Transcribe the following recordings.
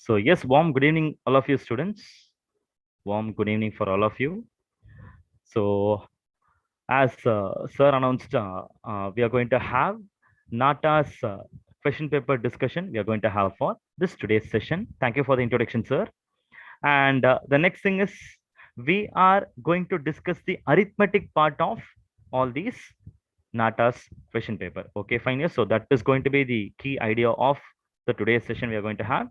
So yes, warm good evening, all of you students. Warm good evening for all of you. So as sir announced, we are going to have NATA's question paper discussion. We are going to have for this today's session. Thank you for the introduction, sir. And the next thing is we are going to discuss the arithmetic part of all these NATA's question paper. Okay, fine. Yes. So that is going to be the key idea of the today's session we are going to have.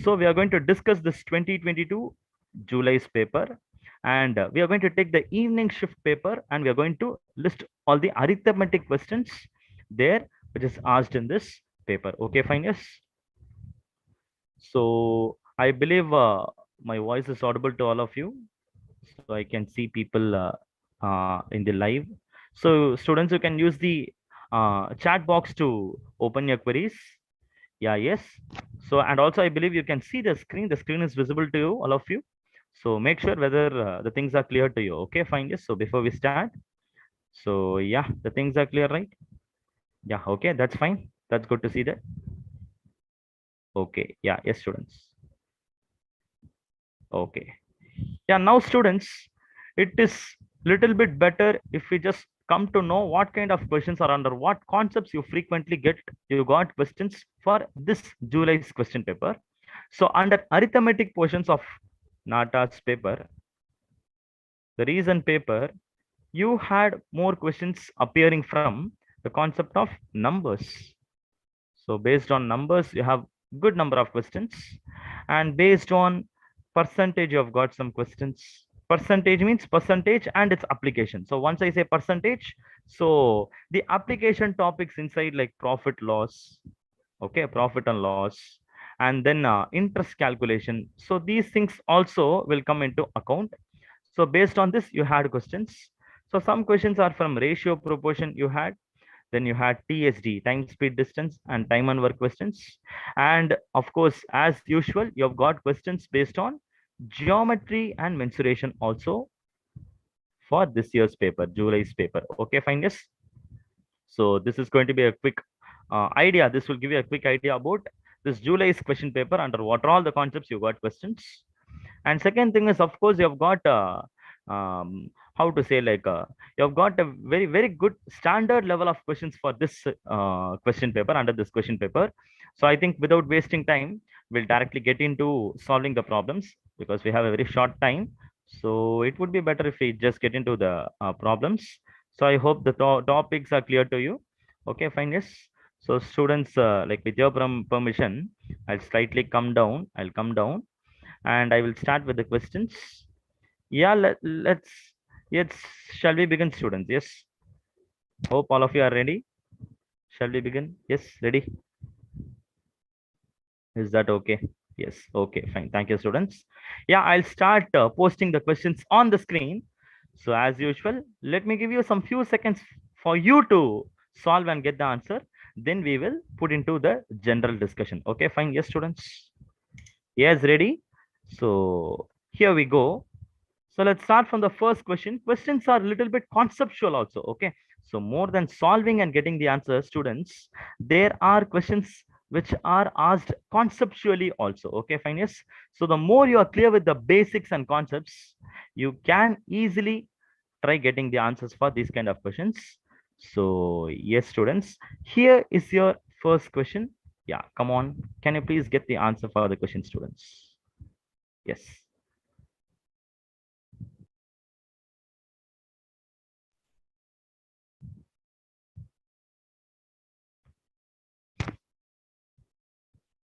So we are going to discuss this 2022 July's paper, and we are going to take the evening shift paper, and we are going to list all the arithmetic questions there, which is asked in this paper. Okay, fine. Yes. So I believe my voice is audible to all of you. So I can see people in the live. So students, you can use the chat box to open your queries. Yeah, yes. So, and also I believe you can see the screen. The screen is visible to you, all of you. So make sure whether the things are clear to you. Okay, fine. Yes. So before we start, so yeah, the things are clear, right? Yeah, okay, that's fine. That's good to see that. Okay, yeah, yes, students. Okay. Yeah, now students, it is little bit better if we just come to know what kind of questions are under what concepts you frequently get. You got questions for this July's question paper. So under arithmetic portions of NATA's paper, the recent paper, you had more questions appearing from the concept of numbers. So based on numbers, you have good number of questions, and based on percentage, you've got some questions. Percentage means percentage and its application. So once I say percentage, so the application topics inside like profit loss, okay, profit and loss, and then interest calculation. So these things also will come into account. So based on this, you had questions. So some questions are from ratio proportion you had, then you had TSD, time, speed, distance, and time and work questions. And of course, as usual, you've got questions based on geometry and mensuration also for this year's paper, July's paper. Okay, fine, yes. So this is going to be a quick idea. This will give you a quick idea about this July's question paper under what are all the concepts you got questions. And second thing is, of course, you've got how to say, like you've got a very good standard level of questions for this question paper under this question paper. So I think without wasting time, we'll directly get into solving the problems because we have a very short time. So it would be better if we just get into the problems. So I hope the topics are clear to you. Okay, fine, yes. So students, like with your permission, I'll slightly come down. I'll come down and I will start with the questions. Yeah, let's shall we begin, students? Yes. Hope all of you are ready. Shall we begin? Yes, ready. Is that okay? Yes. Okay, fine. Thank you, students. Yeah, I'll start posting the questions on the screen. So as usual, let me give you some few seconds for you to solve and get the answer. Then we will put into the general discussion. Okay, fine. Yes, students. Yes, ready. So here we go. So let's start from the first question. Questions are a little bit conceptual also, okay? So more than solving and getting the answer, students, there are questions which are asked conceptually also, okay, fine, yes? So the more you are clear with the basics and concepts, you can easily try getting the answers for these kind of questions. So yes, students, here is your first question. Yeah, come on. Can you please get the answer for the question, students? Yes.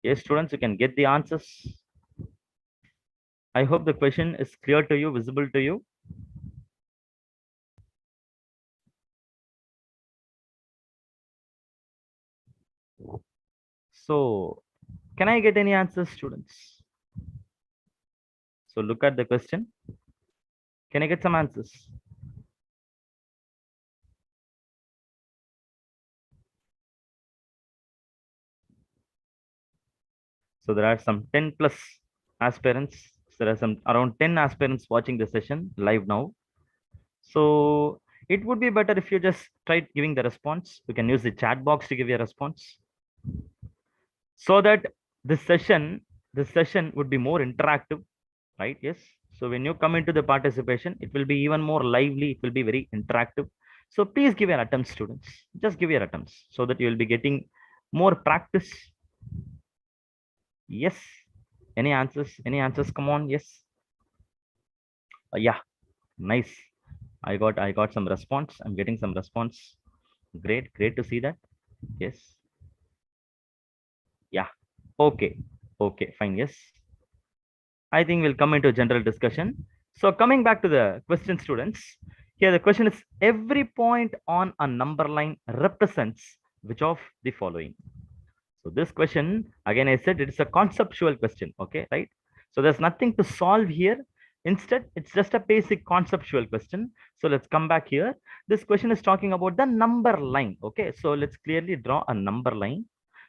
Yes, students, you can get the answers. I hope the question is clear to you, visible to you. So, can I get any answers, students? So, look at the question. Can I get some answers? So, there are some 10 plus aspirants. There are some around 10 aspirants watching the session live now. So, it would be better if you just try giving the response. You can use the chat box to give your response so that this session this session would be more interactive, right? Yes. So when you come into the participation, it will be even more lively. It will be very interactive. So please give your attempts, students. Just give your attempts so that you will be getting more practice. Yes. Any answers? Any answers? Come on. Yes. Yeah. Nice. I got some response. I'm getting some response. Great. Great to see that. Yes. Yeah. Okay. Okay. Fine. Yes. I think we'll come into general discussion. So coming back to the question, students, here the question is every point on a number line represents which of the following? So this question, again, I said it is a conceptual question. Okay, right? So there's nothing to solve here. Instead, it's just a basic conceptual question. So let's come back here. This question is talking about the number line. Okay, so let's clearly draw a number line.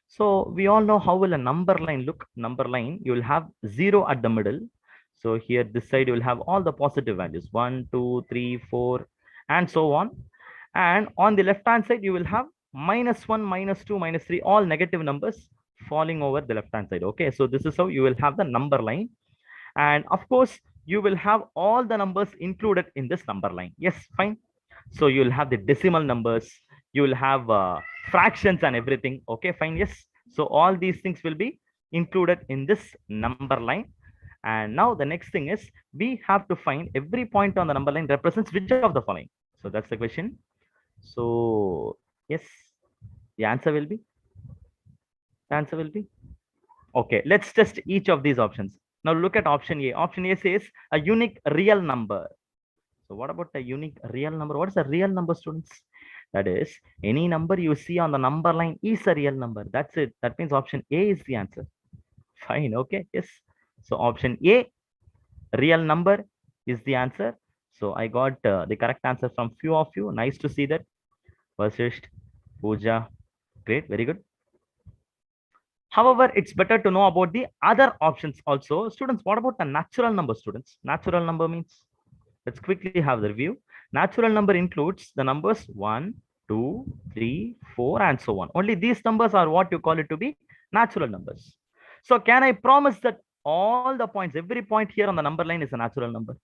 So we all know how will a number line look. Number line, you will have 0 at the middle. So here, this side, you will have all the positive values, 1, 2, 3, 4, and so on. And on the left hand side, you will have -1, -2, -3, all negative numbers falling over the left hand side. Okay, so this is how you will have the number line. And of course, you will have all the numbers included in this number line. Yes, fine. So you will have the decimal numbers, you will have fractions and everything. Okay, fine. Yes. So all these things will be included in this number line. And now the next thing is we have to find every point on the number line represents which of the following. So that's the question. So yes, the answer will be, the answer will be. Okay, let's test each of these options. Now look at option A. Option A says a unique real number. So what about a unique real number? What is a real number, students? That is, any number you see on the number line is a real number. That's it. That means option A is the answer. Fine. Okay. Yes. So option A, real number, is the answer. So I got the correct answer from few of you. Nice to see that. Vasisht, Pooja. Great. Very good. However, it's better to know about the other options also. Students, what about the natural number, students? Natural number means, let's quickly have the review. Natural number includes the numbers 1, 2, 3, 4, and so on. Only these numbers are what you call it to be natural numbers. So can I promise that all the points, every point here on the number line is a natural number?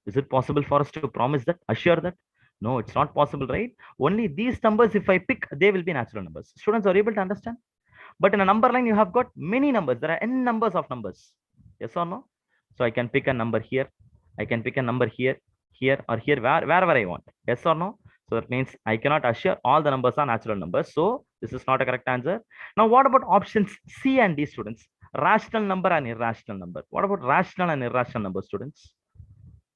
Is it possible for us to promise that, assure that? No, it's not possible, right? Only these numbers, if I pick, they will be natural numbers. Students are able to understand? But in a number line, you have got many numbers. There are n numbers of numbers. Yes or no? So I can pick a number here. I can pick a number here, here, or here, wherever I want. Yes or no? So that means I cannot assure all the numbers are natural numbers. So this is not a correct answer. Now, what about options C and D, students? Rational number and irrational number. What about rational and irrational number, students?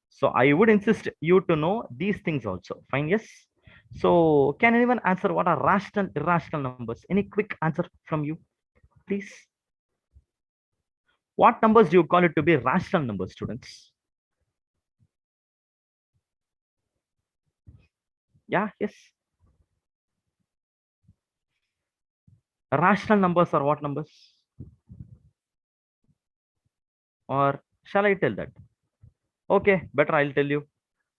So I would insist you to know these things also. Fine, yes. So can anyone answer what are rational, irrational numbers? Any quick answer from you, please? What numbers do you call it to be rational numbers, students? Yeah, yes. Rational numbers are what numbers? Or shall I tell that? Okay, better I'll tell you.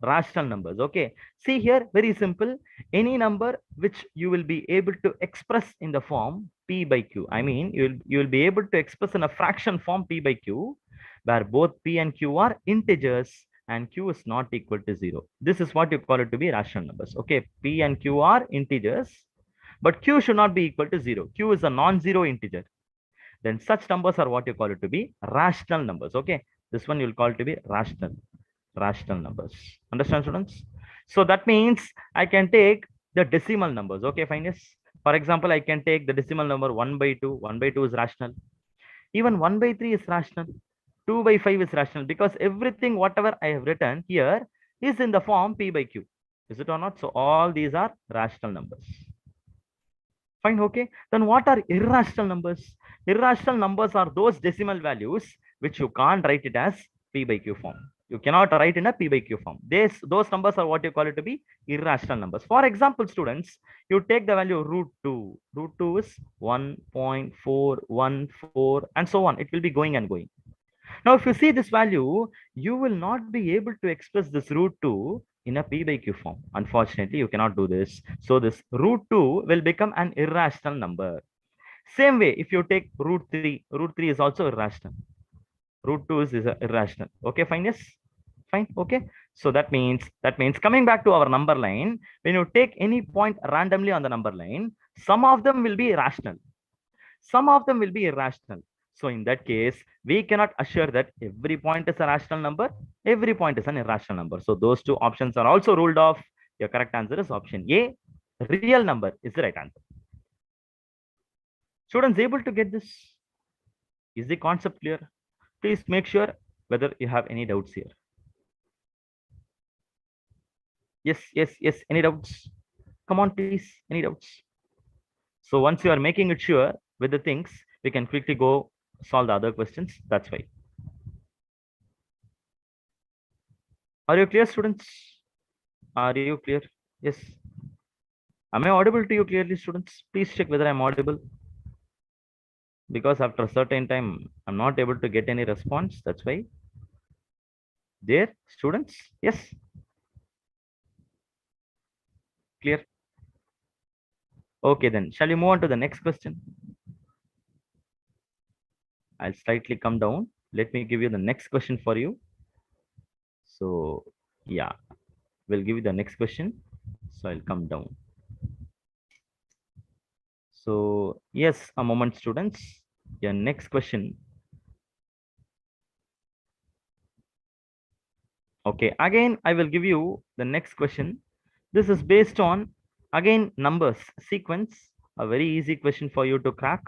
Rational numbers. Okay. See here, very simple. Any number which you will be able to express in the form P by Q. I mean, you will be able to express in a fraction form P by Q, where both P and Q are integers and Q is not equal to 0. This is what you call it to be rational numbers. Okay. P and Q are integers, but Q should not be equal to 0. Q is a non-zero integer. Then such numbers are what you call it to be rational numbers. Okay. This one you'll call it to be rational numbers. Understand, students? So that means I can take the decimal numbers. Okay, fine. Yes. For example, I can take the decimal number 1 by 2. 1 by 2 is rational. Even 1 by 3 is rational. 2 by 5 is rational because everything, whatever I have written here, is in the form P by Q. Is it or not? So all these are rational numbers. Fine. Okay. Then what are irrational numbers? Irrational numbers are those decimal values which you can't write it as P by Q form. You cannot write in a P by Q form. Those numbers are what you call it to be irrational numbers. For example, students, you take the value root 2. Root 2 is 1.414 and so on. It will be going and going. Now, if you see this value, you will not be able to express this root 2 in a P by Q form. Unfortunately, you cannot do this. So this root 2 will become an irrational number. Same way, if you take root 3 is also irrational. Root 2 is irrational. Okay, fine, yes, fine, okay. So that means coming back to our number line, when you take any point randomly on the number line, some of them will be rational, some of them will be irrational. So in that case, we cannot assure that every point is a rational number, every point is an irrational number. So those two options are also ruled off. Your correct answer is option A. Real number is the right answer. Students able to get this? Is the concept clear? Please make sure whether you have any doubts here. Yes, yes, yes. Any doubts? Come on, please. Any doubts? So once you are making it sure with the things, we can quickly go solve the other questions. That's why. Are you clear, students? Are you clear? Yes. Am I audible to you clearly, students? Please check whether I'm audible. Because after a certain time, I'm not able to get any response. That's why. There, students? Yes. Clear. Okay, then. Shall we move on to the next question? I'll slightly come down. Let me give you the next question for you. So, yeah, we'll give you the next question. So I'll come down. So, yes, a moment, students. Your next question. Okay, again, I will give you the next question. This is based on, again, numbers, sequence, a very easy question for you to crack.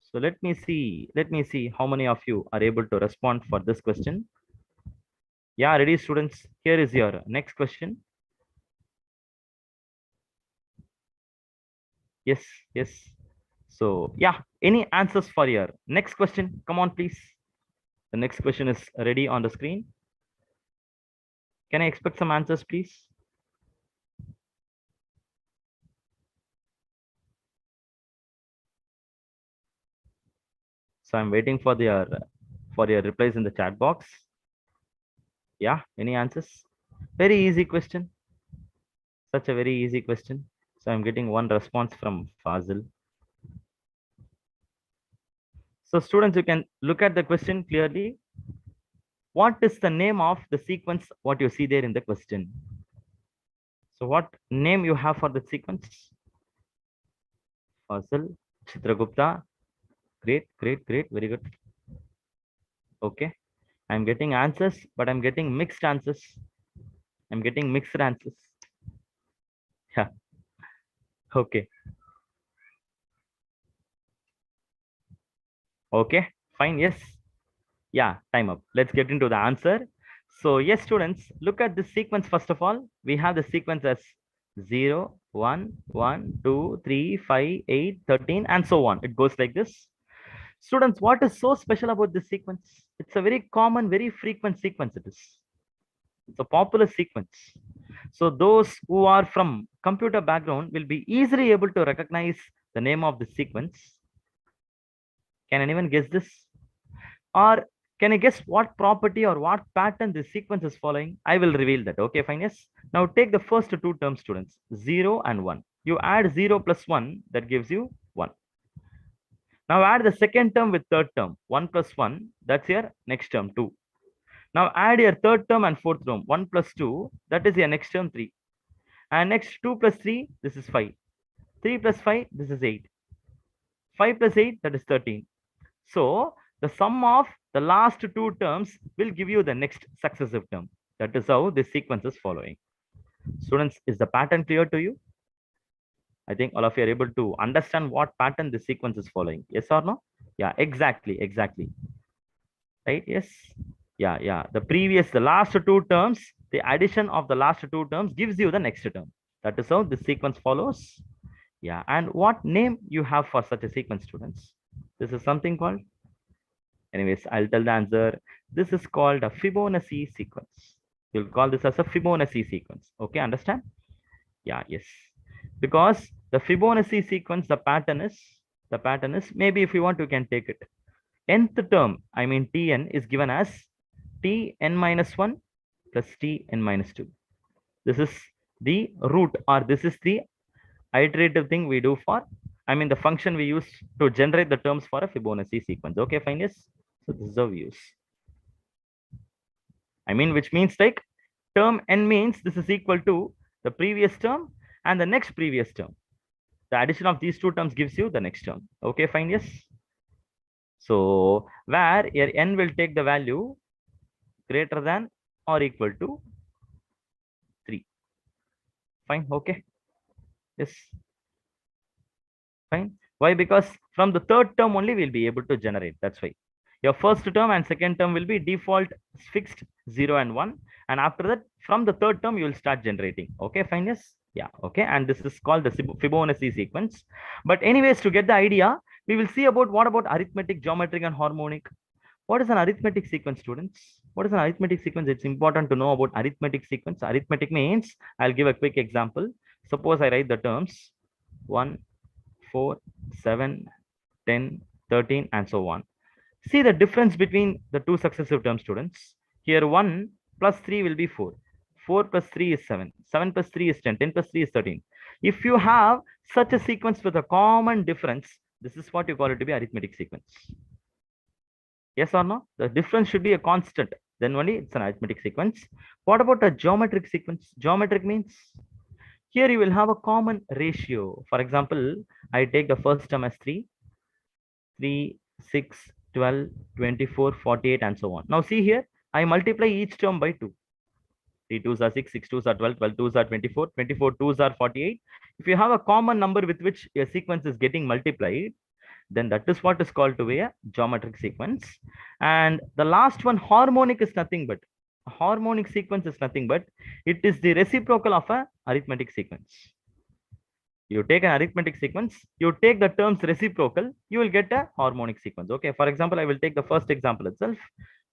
So let me see how many of you are able to respond for this question. Yeah, ready, students? Here is your next question. Yes, yes. So yeah, any answers for your next question? Come on, please. The next question is ready on the screen. Can I expect some answers, please? So I'm waiting for your replies in the chat box. Yeah, any answers? Very easy question. Such a very easy question. So I'm getting one response from Fazil. So students, you can look at the question clearly. What is the name of the sequence? What you see there in the question? So what name you have for the sequence? Fazil, Chitragupta. Great, great, great. Very good. Okay. I'm getting answers, but I'm getting mixed answers. I'm getting mixed answers. Yeah. Okay. Okay. Fine. Yes. Yeah. Time up. Let's get into the answer. So yes, students, look at this sequence. First of all, we have the sequence as 0, 1, 1, 2, 3, 5, 8, 13, and so on. It goes like this. Students, what is so special about this sequence? It's a very common, very frequent sequence it is. It's a popular sequence. So those who are from computer background will be easily able to recognize the name of the sequence. Can anyone guess this? Or can I guess what property or what pattern this sequence is following? I will reveal that. Okay, fine. Yes. Now take the first two terms, students, 0 and 1. You add 0 plus 1, that gives you 1. Now add the second term with third term, 1 plus 1, that's your next term, 2. Now add your third term and fourth term, 1 plus 2, that is your next term, 3. And next 2 plus 3, this is 5. 3 plus 5, this is 8. 5 plus 8, that is 13. So the sum of the last two terms will give you the next successive term. That is how this sequence is following. Students, is the pattern clear to you? I think all of you are able to understand what pattern this sequence is following. Yes or no? Yeah, exactly, exactly. Right? Yes. Yeah, yeah. The last two terms, the addition of the last two terms gives you the next term. That is how the sequence follows. Yeah. And what name you have for such a sequence, students? This is something called, anyways, I'll tell the answer. This is called a Fibonacci sequence. You'll call this as a Fibonacci sequence. Okay, understand? Yeah, yes. Because the Fibonacci sequence, the pattern is, maybe if you want, you can take it. Nth term, I mean Tn, is given as Tn minus 1 plus Tn minus 2. This is the root, or this is the iterative thing we do for I mean, the function we use to generate the terms for a Fibonacci sequence. Okay, fine. Yes. So this is the use. I mean, which means like term n means this is equal to the previous term and the next previous term. The addition of these two terms gives you the next term. Okay, fine. Yes. So where your n will take the value greater than or equal to 3. Fine. Okay. Yes. Fine. Why? Because from the third term only we'll be able to generate. That's why. Your first term and second term will be default fixed 0 and 1. And after that, from the third term, you will start generating. Okay, fine. Yes. Yeah. Okay. And this is called the Fibonacci sequence. But anyways, to get the idea, we will see about what about arithmetic, geometric, and harmonic. What is an arithmetic sequence, students? What is an arithmetic sequence? It's important to know about arithmetic sequence. Arithmetic means, I'll give a quick example. Suppose I write the terms 1, 4, 7, 10, 13, and so on. See the difference between the two successive terms, students. Here 1 plus 3 will be 4. 4 plus 3 is 7. 7 plus 3 is 10. 10 plus 3 is 13. If you have such a sequence with a common difference, this is what you call it to be arithmetic sequence. Yes or no? The difference should be a constant. Then only it's an arithmetic sequence. What about a geometric sequence? Geometric means here you will have a common ratio. For example, I take the first term as 3, 6, 12, 24, 48, and so on. Now see here, I multiply each term by 2. 3 2s are 6, 6 2s are 12, 12 2s are 24, 24 2s are 48. If you have a common number with which a sequence is getting multiplied, then that is what is called to be a geometric sequence. And the last one, harmonic, is nothing but a harmonic sequence is nothing but it is the reciprocal of a arithmetic sequence. You take an arithmetic sequence, you take the terms reciprocal, you will get a harmonic sequence. Okay, for example, I will take the first example itself.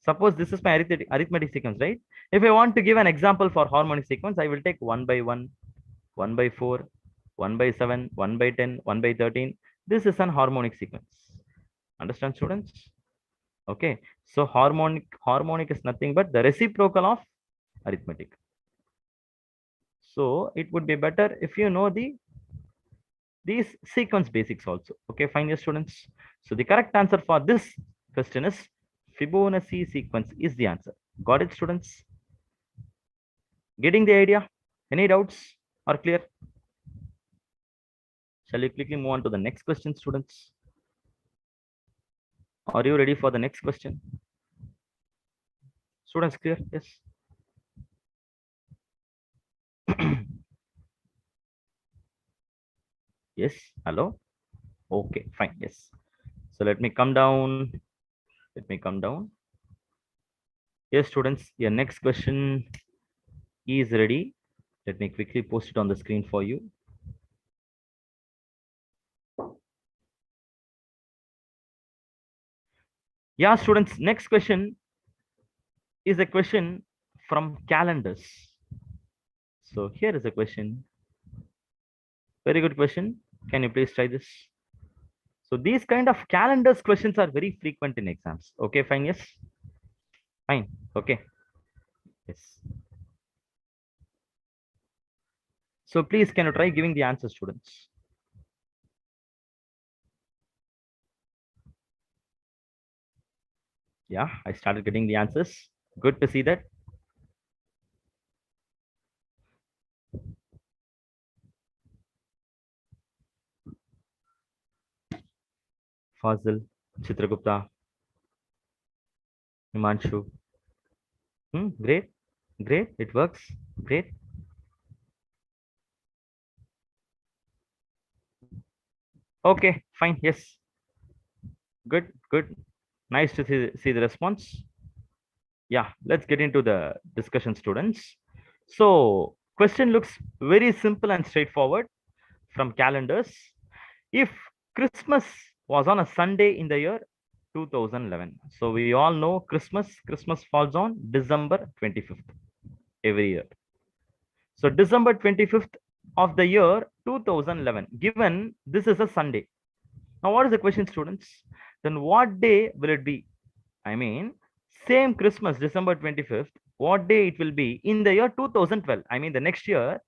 Suppose this is my arithmetic sequence, right? If I want to give an example for harmonic sequence, I will take 1 by 1, 1 by 4, 1 by 7, 1 by 10, 1 by 13. This is an harmonic sequence. Understand, students? Okay, so harmonic is nothing but the reciprocal of arithmetic. So it would be better if you know these sequence basics also. Okay, fine, yes, students. So the correct answer for this question is Fibonacci sequence is the answer. Got it, students? Getting the idea? Any doubts or clear? Shall we quickly move on to the next question, students? Are you ready for the next question? Students, clear? Yes. Yes. Hello. Okay, fine. Yes. So let me come down. Let me come down. Yes, students, your next question is ready. Let me quickly post it on the screen for you. Yeah, students, next question is a question from calendars. So here is a question. Very good question. Can you please try this? So these kind of calendars questions are very frequent in exams. Okay, fine. Yes. Fine. Okay. Yes. So please, can you try giving the answer, students? Yeah, I started getting the answers. Good to see that. Fazil, Chitragupta, Himanshu. Great. Great. It works. Great. Okay, fine. Yes. Good. Good. Nice to see the response. Yeah, let's get into the discussion, students. So question looks very simple and straightforward from calendars. If Christmas was on a Sunday in the year 2011, so we all know Christmas falls on December 25th every year. So December 25th of the year 2011, given this is a Sunday. Now what is the question, students? Then what day will it be? I mean, same Christmas, December 25th, what day it will be in the year 2012? I mean, the next year,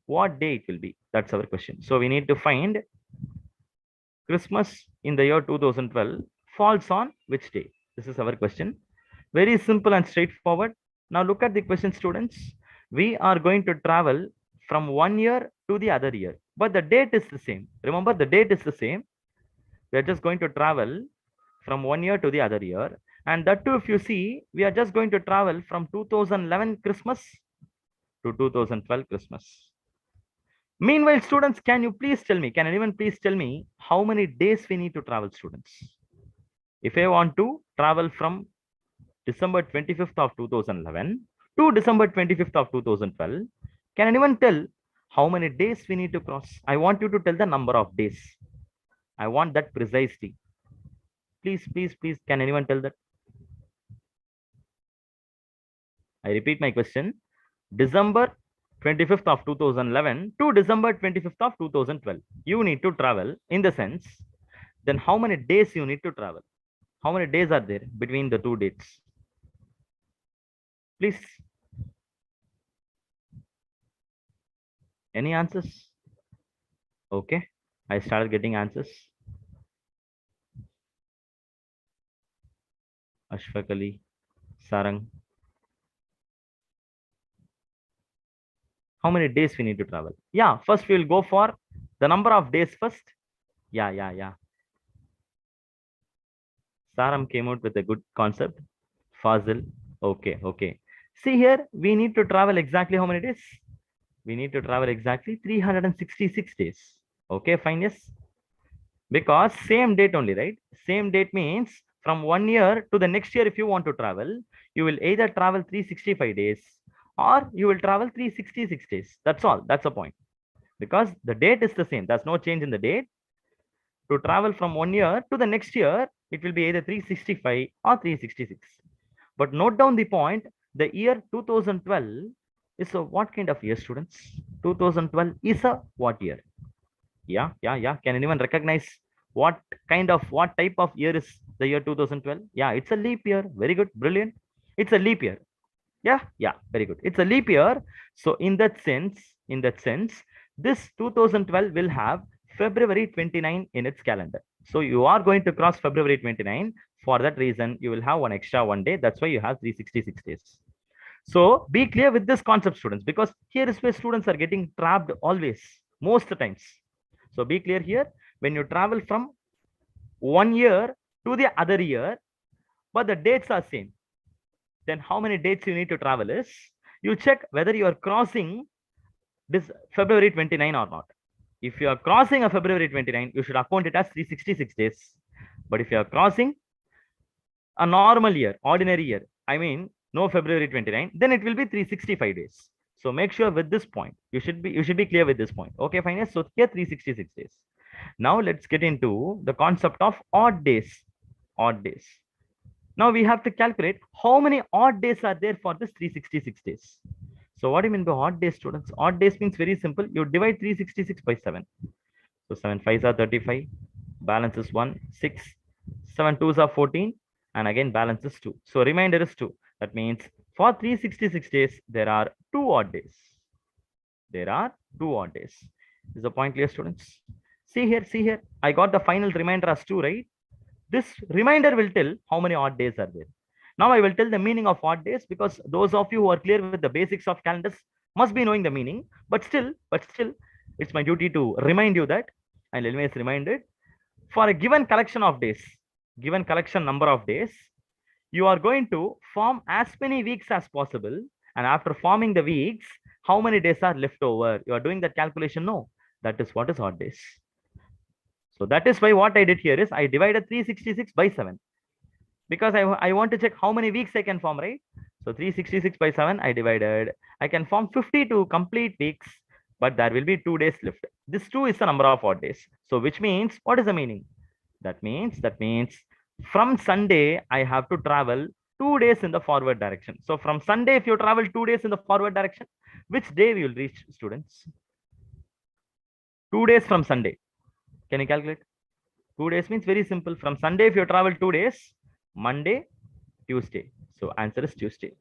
what day it will be? That's our question. So we need to find Christmas in the year 2012 falls on which day? This is our question. Very simple and straightforward. Now look at the question, students. We are going to travel from one year to the other year, but the date is the same. Remember, the date is the same. We are just going to travel from one year to the other year. And that too, if you see, we are just going to travel from 2011 Christmas to 2012 Christmas. Meanwhile, students, can you please tell me, can anyone please tell me how many days we need to travel, students? If I want to travel from December 25th of 2011 to December 25th of 2012, can anyone tell how many days we need to cross? I want you to tell the number of days. I want that precisely. Please, please, please, can anyone tell that? I repeat my question. December 25th of 2011 to December 25th of 2012. You need to travel in the sense, then how many days you need to travel? How many days are there between the two dates? Please. Any answers? Okay. I started getting answers. Ashfaq Ali, Sarang. How many days we need to travel? Yeah, first we will go for the number of days first. Yeah. Saram came out with a good concept. Fazil. Okay. See here, we need to travel exactly how many days? We need to travel exactly 366 days. Okay, fine, yes. Because same date only, right? Same date means from 1 year to the next year, if you want to travel, you will either travel 365 days or you will travel 366 days. That's all. That's the point. Because the date is the same. There's no change in the date. To travel from 1 year to the next year, it will be either 365 or 366. But note down the point, the year 2012 is a what kind of year, students? 2012 is a what year? Yeah. Can anyone recognize what type of year is the year 2012? Yeah, it's a leap year. Very good. Brilliant. It's a leap year. Yeah, very good. It's a leap year. So in that sense, this 2012 will have February 29 in its calendar. So you are going to cross February 29. For that reason, you will have one extra 1 day. That's why you have 366 days. So be clear with this concept, students, because here is where students are getting trapped always, most times. So be clear here. When you travel from 1 year to the other year, but the dates are same, then how many dates you need to travel is, you check whether you are crossing this February 29 or not. If you are crossing a February 29, you should account it as 366 days. But if you are crossing a normal year, ordinary year, I mean no February 29, then it will be 365 days. So make sure with this point, you should be clear with this point. Okay, fine. Yes. So here 366 days. Now let's get into the concept of odd days. Odd days. Now we have to calculate how many odd days are there for this 366 days. So what do you mean by odd days, students? Odd days means very simple. You divide 366 by 7. So 7 5s are 35. Balance is 1, 6. 7 2s are 14. And again, balance is 2. So remainder is 2. That means for 366 days, there are 2 odd days. There are 2 odd days. Is the point clear, students? See here. I got the final remainder as 2, right? This remainder will tell how many odd days are there. Now I will tell the meaning of odd days, because those of you who are clear with the basics of calendars must be knowing the meaning. But still, it's my duty to remind you that, and always reminded, for a given collection of days, given collection number of days, you are going to form as many weeks as possible. And after forming the weeks, how many days are left over? You are doing that calculation? No, that is what is odd days. So that is why what I did here is I divided 366 by 7, because I want to check how many weeks I can form, right? So 366 by 7, I can form 52 complete weeks, but there will be 2 days left. This 2 is the number of odd days. So which means, what is the meaning? That means from Sunday, I have to travel 2 days in the forward direction. So from Sunday, if you travel 2 days in the forward direction, which day we will reach, students? 2 days from Sunday. Can you calculate? 2 days means very simple. From Sunday, if you travel 2 days, Monday, Tuesday. So answer is Tuesday.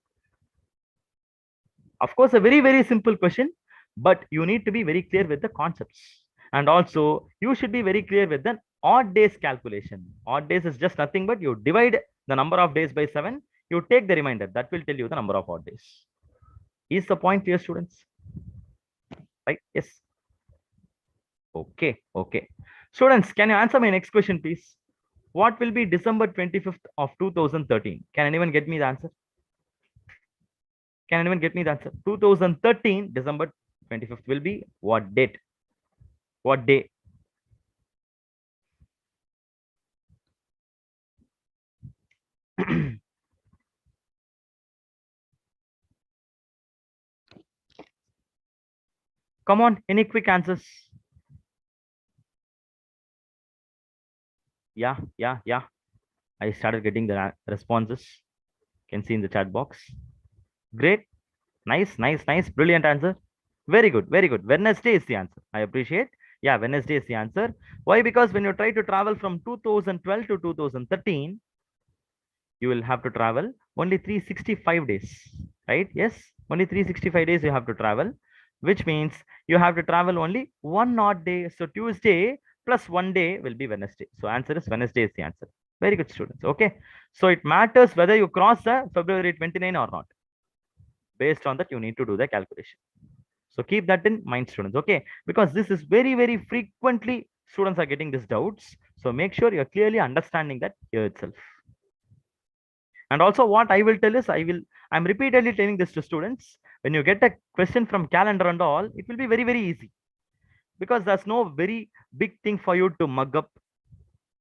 Of course, a very, very simple question, but you need to be very clear with the concepts. And also, you should be very clear with the odd days calculation. Odd days is just nothing but you divide the number of days by 7. You take the remainder. That will tell you the number of odd days. Is the point clear, students? Right? Yes. Okay. Okay. Students, can you answer my next question, please? What will be December 25th of 2013? Can anyone get me the answer? Can anyone get me the answer? 2013, December 25th will be what date? What day? Come on, any quick answers? Yeah, yeah, yeah. I started getting the responses. Can see in the chat box. Great. Nice, nice, nice. Brilliant answer. Very good, very good. Wednesday is the answer. I appreciate. Yeah, Wednesday is the answer. Why? Because when you try to travel from 2012 to 2013, you will have to travel only 365 days, right? Yes, only 365 days you have to travel, which means you have to travel only one odd day. So Tuesday plus one day will be Wednesday. So answer is Wednesday is the answer. Very good, students. Okay. So it matters whether you cross the February 29 or not. Based on that, you need to do the calculation. So keep that in mind, students. Okay. Because this is very, very frequently students are getting these doubts. So make sure you're clearly understanding that here itself. And also what I will tell is I'm repeatedly telling this to students. When you get a question from calendar and all, it will be very, very easy because there's no very big thing for you to mug up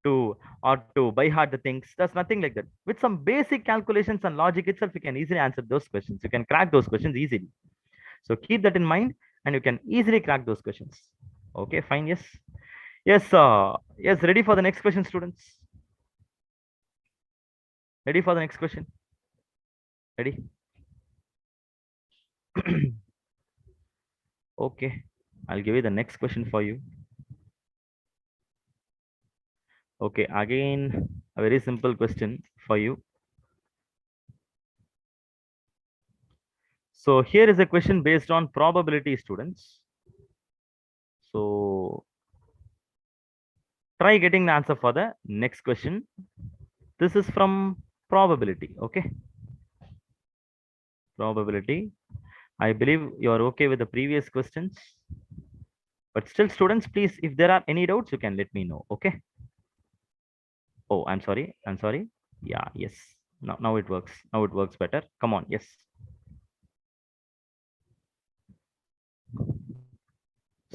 to or to by heart the things. There's nothing like that. With some basic calculations and logic itself, you can easily answer those questions. You can crack those questions easily. So keep that in mind and you can easily crack those questions. Okay, fine. Yes. Yes, yes, ready for the next question, students? Ready for the next question? Ready? Okay, I'll give you the next question for you. Okay, again, a very simple question for you. So here is a question based on probability, students. So try getting the answer for the next question. This is from probability. Okay. Probability. I believe you are okay with the previous questions. But still, students, please, if there are any doubts, you can let me know. Okay. Oh, I'm sorry. I'm sorry. Yeah, yes. Now it works. Now it works better. Come on. Yes.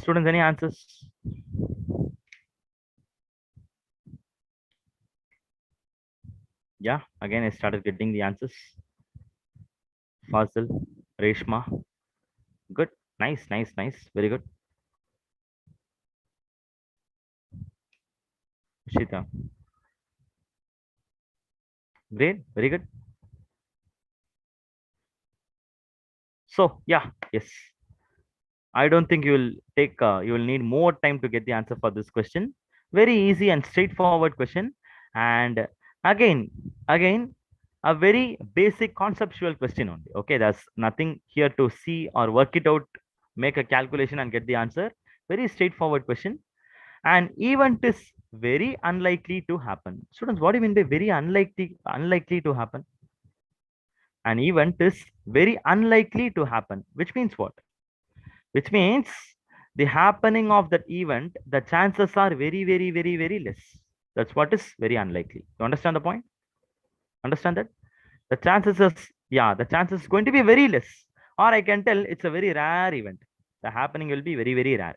Students, any answers? Yeah, again, I started getting the answers. Fazil, Reshma. Good. Nice, nice, nice. Very good. Shita. Great. Very good. So, yeah, yes. I don't think you will need more time to get the answer for this question. Very easy and straightforward question. And again, a very basic conceptual question only. Okay, there's nothing here to see or work it out, make a calculation and get the answer. Very straightforward question. An event is very unlikely to happen. Students, what do you mean by very unlikely to happen? An event is very unlikely to happen, which means what? Which means the happening of that event, the chances are very, very, very, very less. That's what is very unlikely. You understand the point? Understand that? The chances is, yeah, the chances is going to be very less. Or I can tell it's a very rare event. The happening will be very, very rare.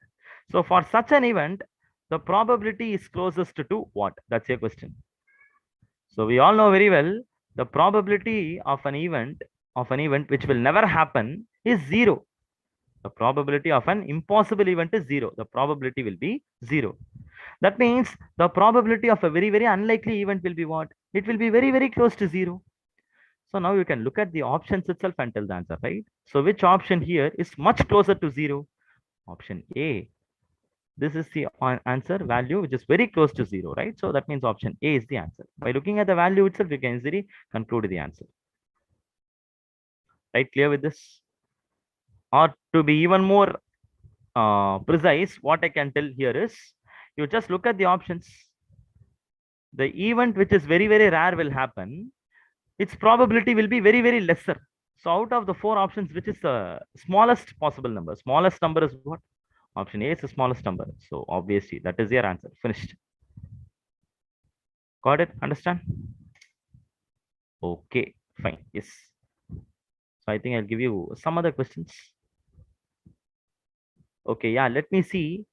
So for such an event, the probability is closest to what? That's your question. So we all know very well the probability of an event which will never happen is zero. The probability of an impossible event is zero. The probability will be zero. That means the probability of a very, very unlikely event will be what? It will be very, very close to zero. So now you can look at the options itself and tell the answer, right? So which option here is much closer to zero? Option A. This is the answer value, which is very close to zero, right? So that means option A is the answer. By looking at the value itself, you can easily conclude the answer. Right? Clear with this? Or to be even more precise, what I can tell here is you just look at the options. the event which is very, very rare will happen, its probability will be very, very lesser. So out of the four options, which is the smallest possible number? Smallest number is what? Option A is the smallest number. So obviously that is your answer. Finished. Got it? Understand? Okay, fine. Yes. So I think I'll give you some other questions. Okay, yeah, let me see.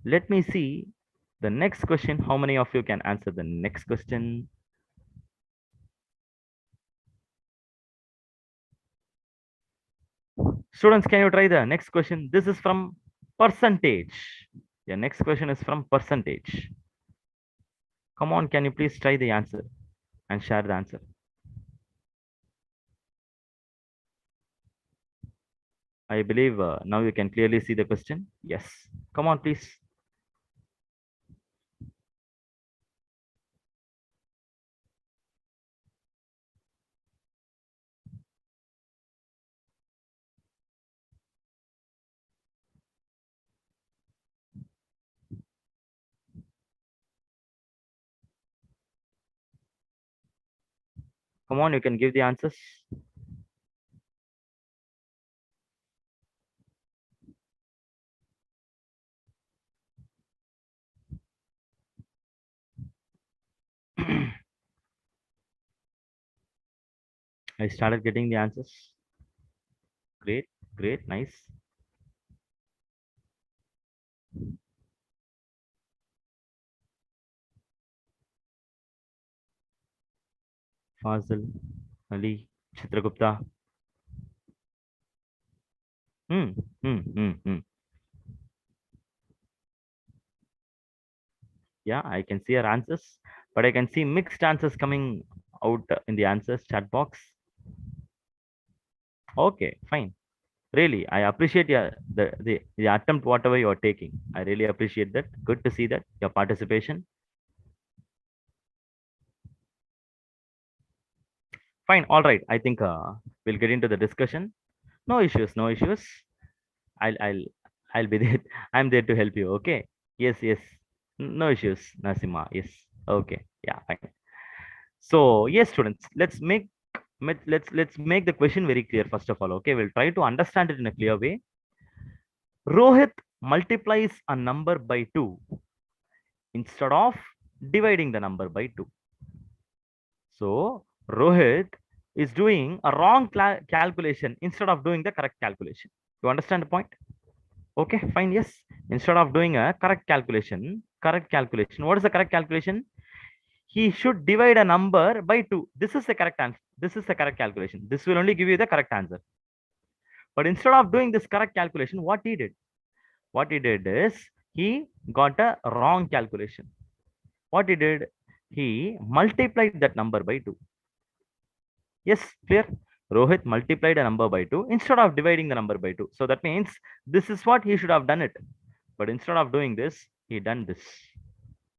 Let me see the next question. How many of you can answer the next question? Students, can you try the next question? This is from percentage. The next question is from percentage. Come on, can you please try the answer and share the answer? I believe now you can clearly see the question. Yes. Come on, please. Come on, you can give the answers. I started getting the answers. Great, great, nice. Fazil, Ali, Chitragupta. Hmm, hmm. Yeah, I can see your answers, but I can see mixed answers coming out in the answers chat box. Okay, fine. Really, I appreciate the attempt, whatever you are taking. I really appreciate that. Good to see that your participation. Fine, all right. I think we'll get into the discussion. No issues, no issues. I'll I'll I'll be there. I'm there to help you. Okay. Yes, yes. No issues, Nasima. Yes. Okay. Yeah, fine. So yes, students, let's make the question very clear first of all. Okay, we'll try to understand it in a clear way. Rohit multiplies a number by 2 instead of dividing the number by 2. So Rohit is doing a wrong calculation instead of doing the correct calculation. You understand the point? Okay, fine. Yes. Instead of doing a correct calculation. What is the correct calculation? He should divide a number by 2. This is the correct answer. This is the correct calculation. This will only give you the correct answer. But instead of doing this correct calculation, what he did? What he did is he got a wrong calculation. What he did? He multiplied that number by 2. Yes, clear? Rohit multiplied a number by 2 instead of dividing the number by 2. So that means this is what he should have done it. But instead of doing this, he done this.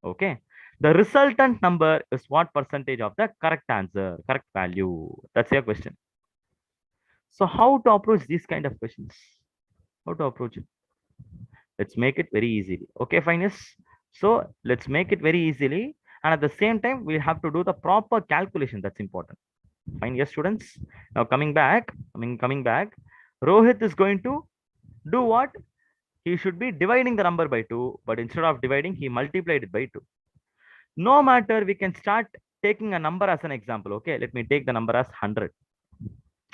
Okay. The resultant number is what percentage of the correct answer, correct value? That's your question. So how to approach these kind of questions? How to approach it? Let's make it very easily. Okay, fine. Yes. So let's make it very easily. And at the same time, we have to do the proper calculation. That's important. Fine. Yes, students. Now coming back, coming back, Rohit is going to do what? He should be dividing the number by 2, but instead of dividing, he multiplied it by 2. No matter, we can start taking a number as an example. Okay, let me take the number as 100.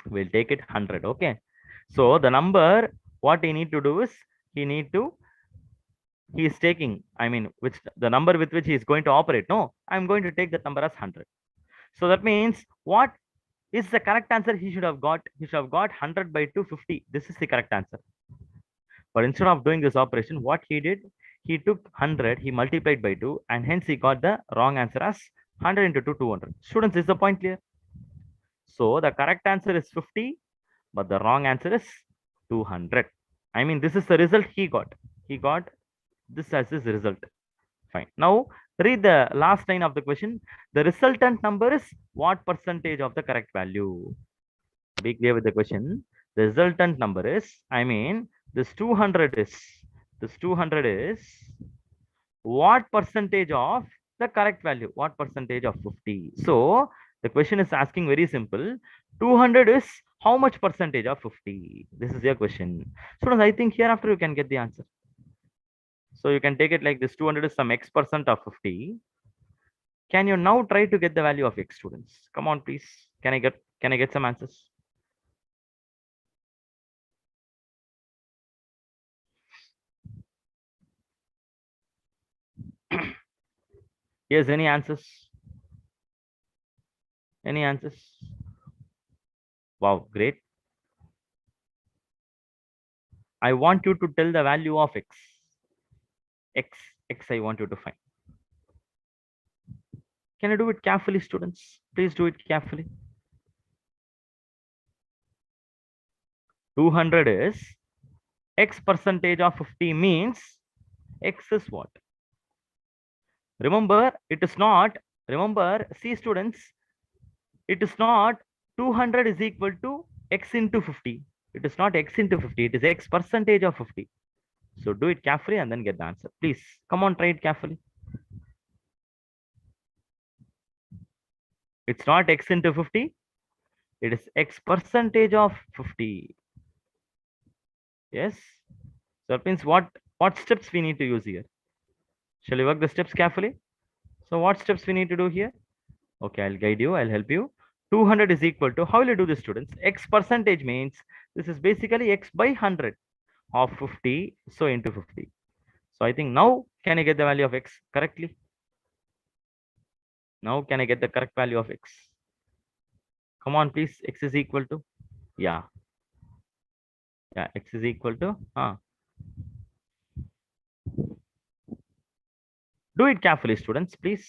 We'll take it 100. Okay. So the number, what he need to do is, he is taking, which the number with which he is going to operate. No, I'm going to take that number as 100. So that means what is the correct answer he should have got? He should have got 100 by 250. This is the correct answer. But instead of doing this operation, what he did, he took 100, he multiplied by 2, and hence he got the wrong answer as 100 into 2, 200. Students, is the point clear? So the correct answer is 50, but the wrong answer is 200. This is the result he got. He got this as his result. Fine. Now, read the last line of the question. The resultant number is what percentage of the correct value? Be clear with the question. The resultant number is, this 200 is what percentage of the correct value. What percentage of 50? So the question is asking very simple. 200 is how much percentage of 50? This is your question. Students, I think hereafter you can get the answer. So you can take it like this. 200 is some x percent of 50. Can you now try to get the value of x, students? Come on, please. Can I get some answers? Yes, any answers? Any answers? Wow, great. I want you to tell the value of x. X, X I want you to find. Can you do it carefully, students? Please do it carefully. 200 is x percentage of 50 means x is what? Remember, it is not, remember, see students, it is not 200 is equal to x into 50. It is not x into 50. It is x percentage of 50. So do it carefully and then get the answer. Please, come on, try it carefully. It's not x into 50. It is x percentage of 50. Yes. So that means what steps we need to use here? Shall we work the steps carefully? So what steps we need to do here? Okay, I'll guide you. I'll help you. 200 is equal to, how will you do this, students? X percentage means this is basically x by 100 of 50. So into 50. So I think now can I get the value of x correctly? Now can I get the correct value of x? Come on, please. X is equal to, yeah. Yeah, x is equal to, do it carefully, students, please.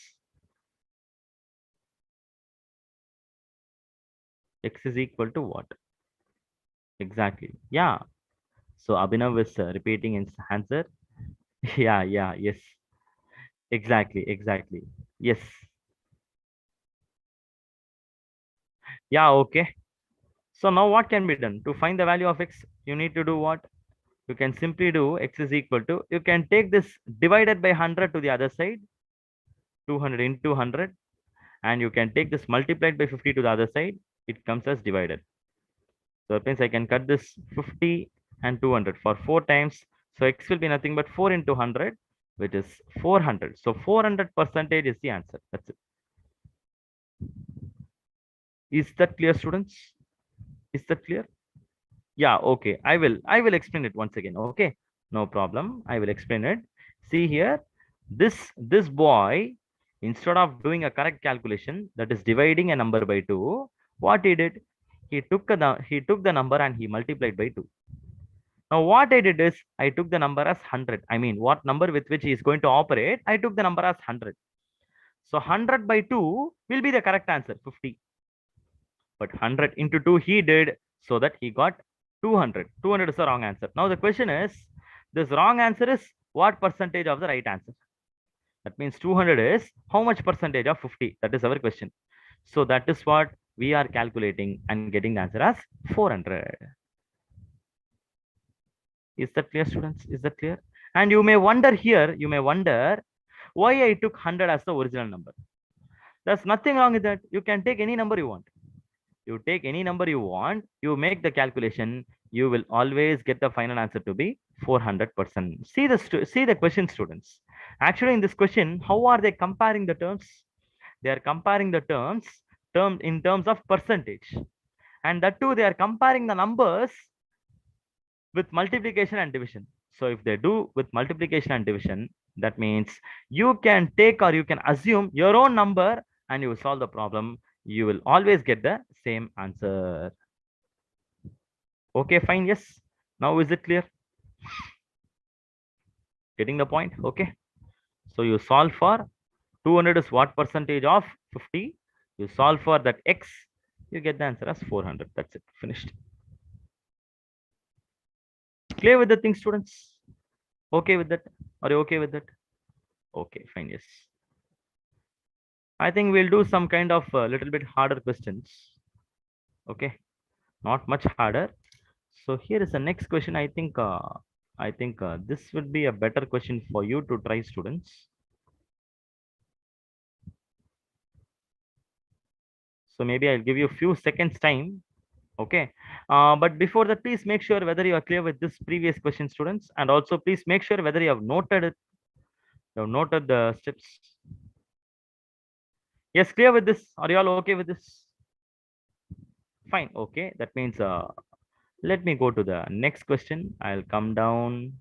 X is equal to what? Exactly. Yeah. So Abhinav is repeating his answer. Yeah, yeah, yes. Exactly, exactly. Yes. Yeah, okay. So now what can be done? To find the value of x, you need to do what? You can simply do x is equal to, you can take this divided by 100 to the other side, 200 into 100, and you can take this multiplied by 50 to the other side, it comes as divided. So that means I can cut this 50 and 200 for 4 times. So x will be nothing but 4 into 100, which is 400. So 400 percentage is the answer. That's it. Is that clear, students? Is that clear? Yeah, okay. I will explain it once again. Okay, no problem. I will explain it. See here, this boy, instead of doing a correct calculation, that is dividing a number by 2, what he did? He took the number and he multiplied by 2. Now what I did is I took the number as 100. I mean, what number with which he is going to operate, I took the number as 100. So 100 by 2 will be the correct answer, 50. But 100 into 2 he did, so that he got 200. 200 is the wrong answer. Now the question is, this wrong answer is what percentage of the right answer? That means 200 is how much percentage of 50? That is our question. So that is what we are calculating and getting the answer as 400. Is that clear, students? Is that clear? And you may wonder here, why I took 100 as the original number. There's nothing wrong with that. You can take any number you want. You take any number you want, you make the calculation, you will always get the final answer to be 400%. See the question, students. Actually, in this question, how are they comparing the terms? They are comparing the terms in terms of percentage. And that too, they are comparing the numbers with multiplication and division. So if they do with multiplication and division, that means you can take or you can assume your own number and you will solve the problem. You will always get the same answer. Okay, fine. Yes. Now is it clear? Getting the point? Okay. So you solve for 200 is what percentage of 50? You solve for that x, you get the answer as 400. That's it. Finished. Clear with the thing, students? Okay with that? Are you okay with that? Okay, fine. Yes. I think we'll do some kind of a little bit harder questions. Okay, not much harder. So here is the next question. I think this would be a better question for you to try, students. So maybe I'll give you a few seconds time. Okay. But before that, please make sure whether you are clear with this previous question, students. And also please make sure whether you have noted it. You have noted the steps. Yes, clear with this. Are you all okay with this? Fine. Okay. That means let me go to the next question. I'll come down.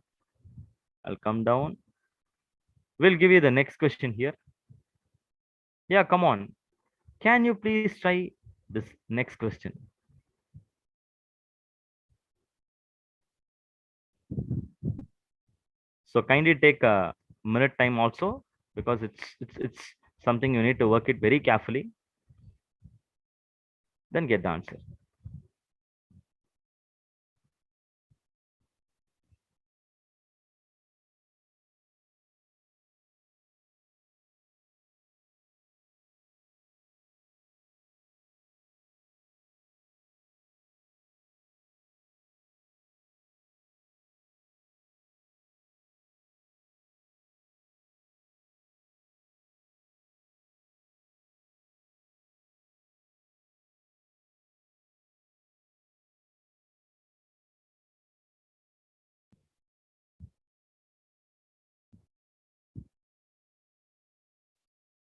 I'll come down. We'll give you the next question here. Yeah, come on. Can you please try this next question? So kindly take a minute time also, because it's something you need to work it very carefully. Then get the answer.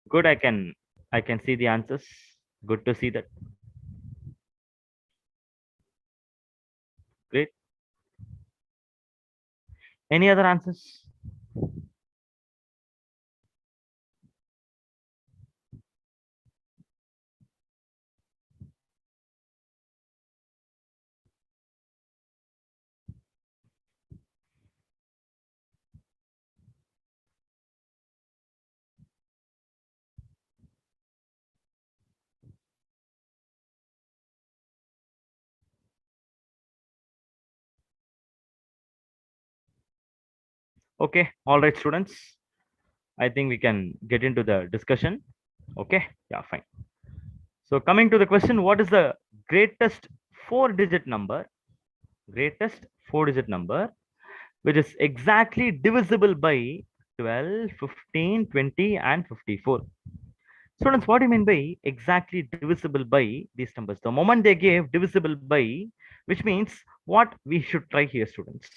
Good, I can see the answers. Good to see that. Great. Any other answers? Okay. All right, students. I think we can get into the discussion. Okay. Yeah, fine. So coming to the question, what is the greatest four-digit number? Greatest four-digit number which is exactly divisible by 12, 15, 20, and 54. Students, what do you mean by exactly divisible by these numbers? The moment they gave divisible by, which means what we should try here, students?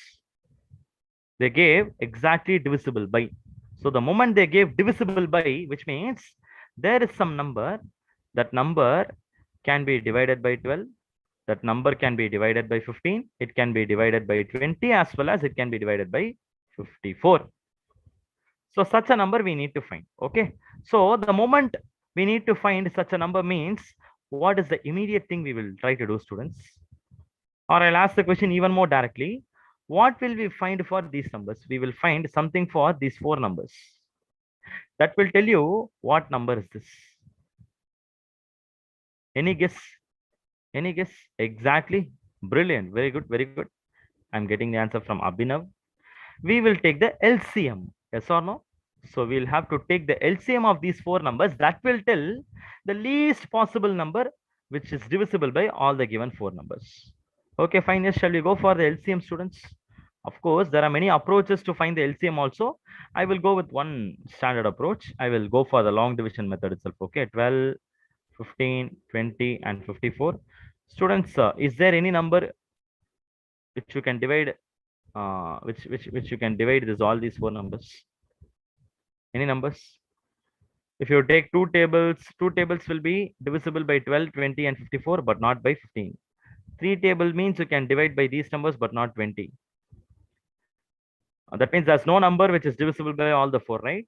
They gave exactly divisible by. So the moment they gave divisible by, which means there is some number, that number can be divided by 12, that number can be divided by 15, it can be divided by 20, as well as it can be divided by 54. So such a number we need to find. Okay. So the moment we need to find such a number means, what is the immediate thing we will try to do, students? Or I'll ask the question even more directly. What will we find for these numbers? We will find something for these four numbers. That will tell you what number is this. Any guess? Any guess? Exactly. Brilliant. Very good. Very good. I'm getting the answer from Abhinav. We will take the LCM. Yes or no? So we'll have to take the LCM of these four numbers. That will tell the least possible number which is divisible by all the given four numbers. Okay, fine. Yes, shall we go for the LCM, students? Of course, there are many approaches to find the LCM also. I will go with one standard approach. I will go for the long division method itself. Okay, 12, 15, 20, and 54. Students, is there any number which you can divide, which you can divide this all these four numbers? Any numbers? If you take two tables will be divisible by 12, 20, and 54, but not by 15. Three table means you can divide by these numbers, but not 20. That means there's no number which is divisible by all the four, right?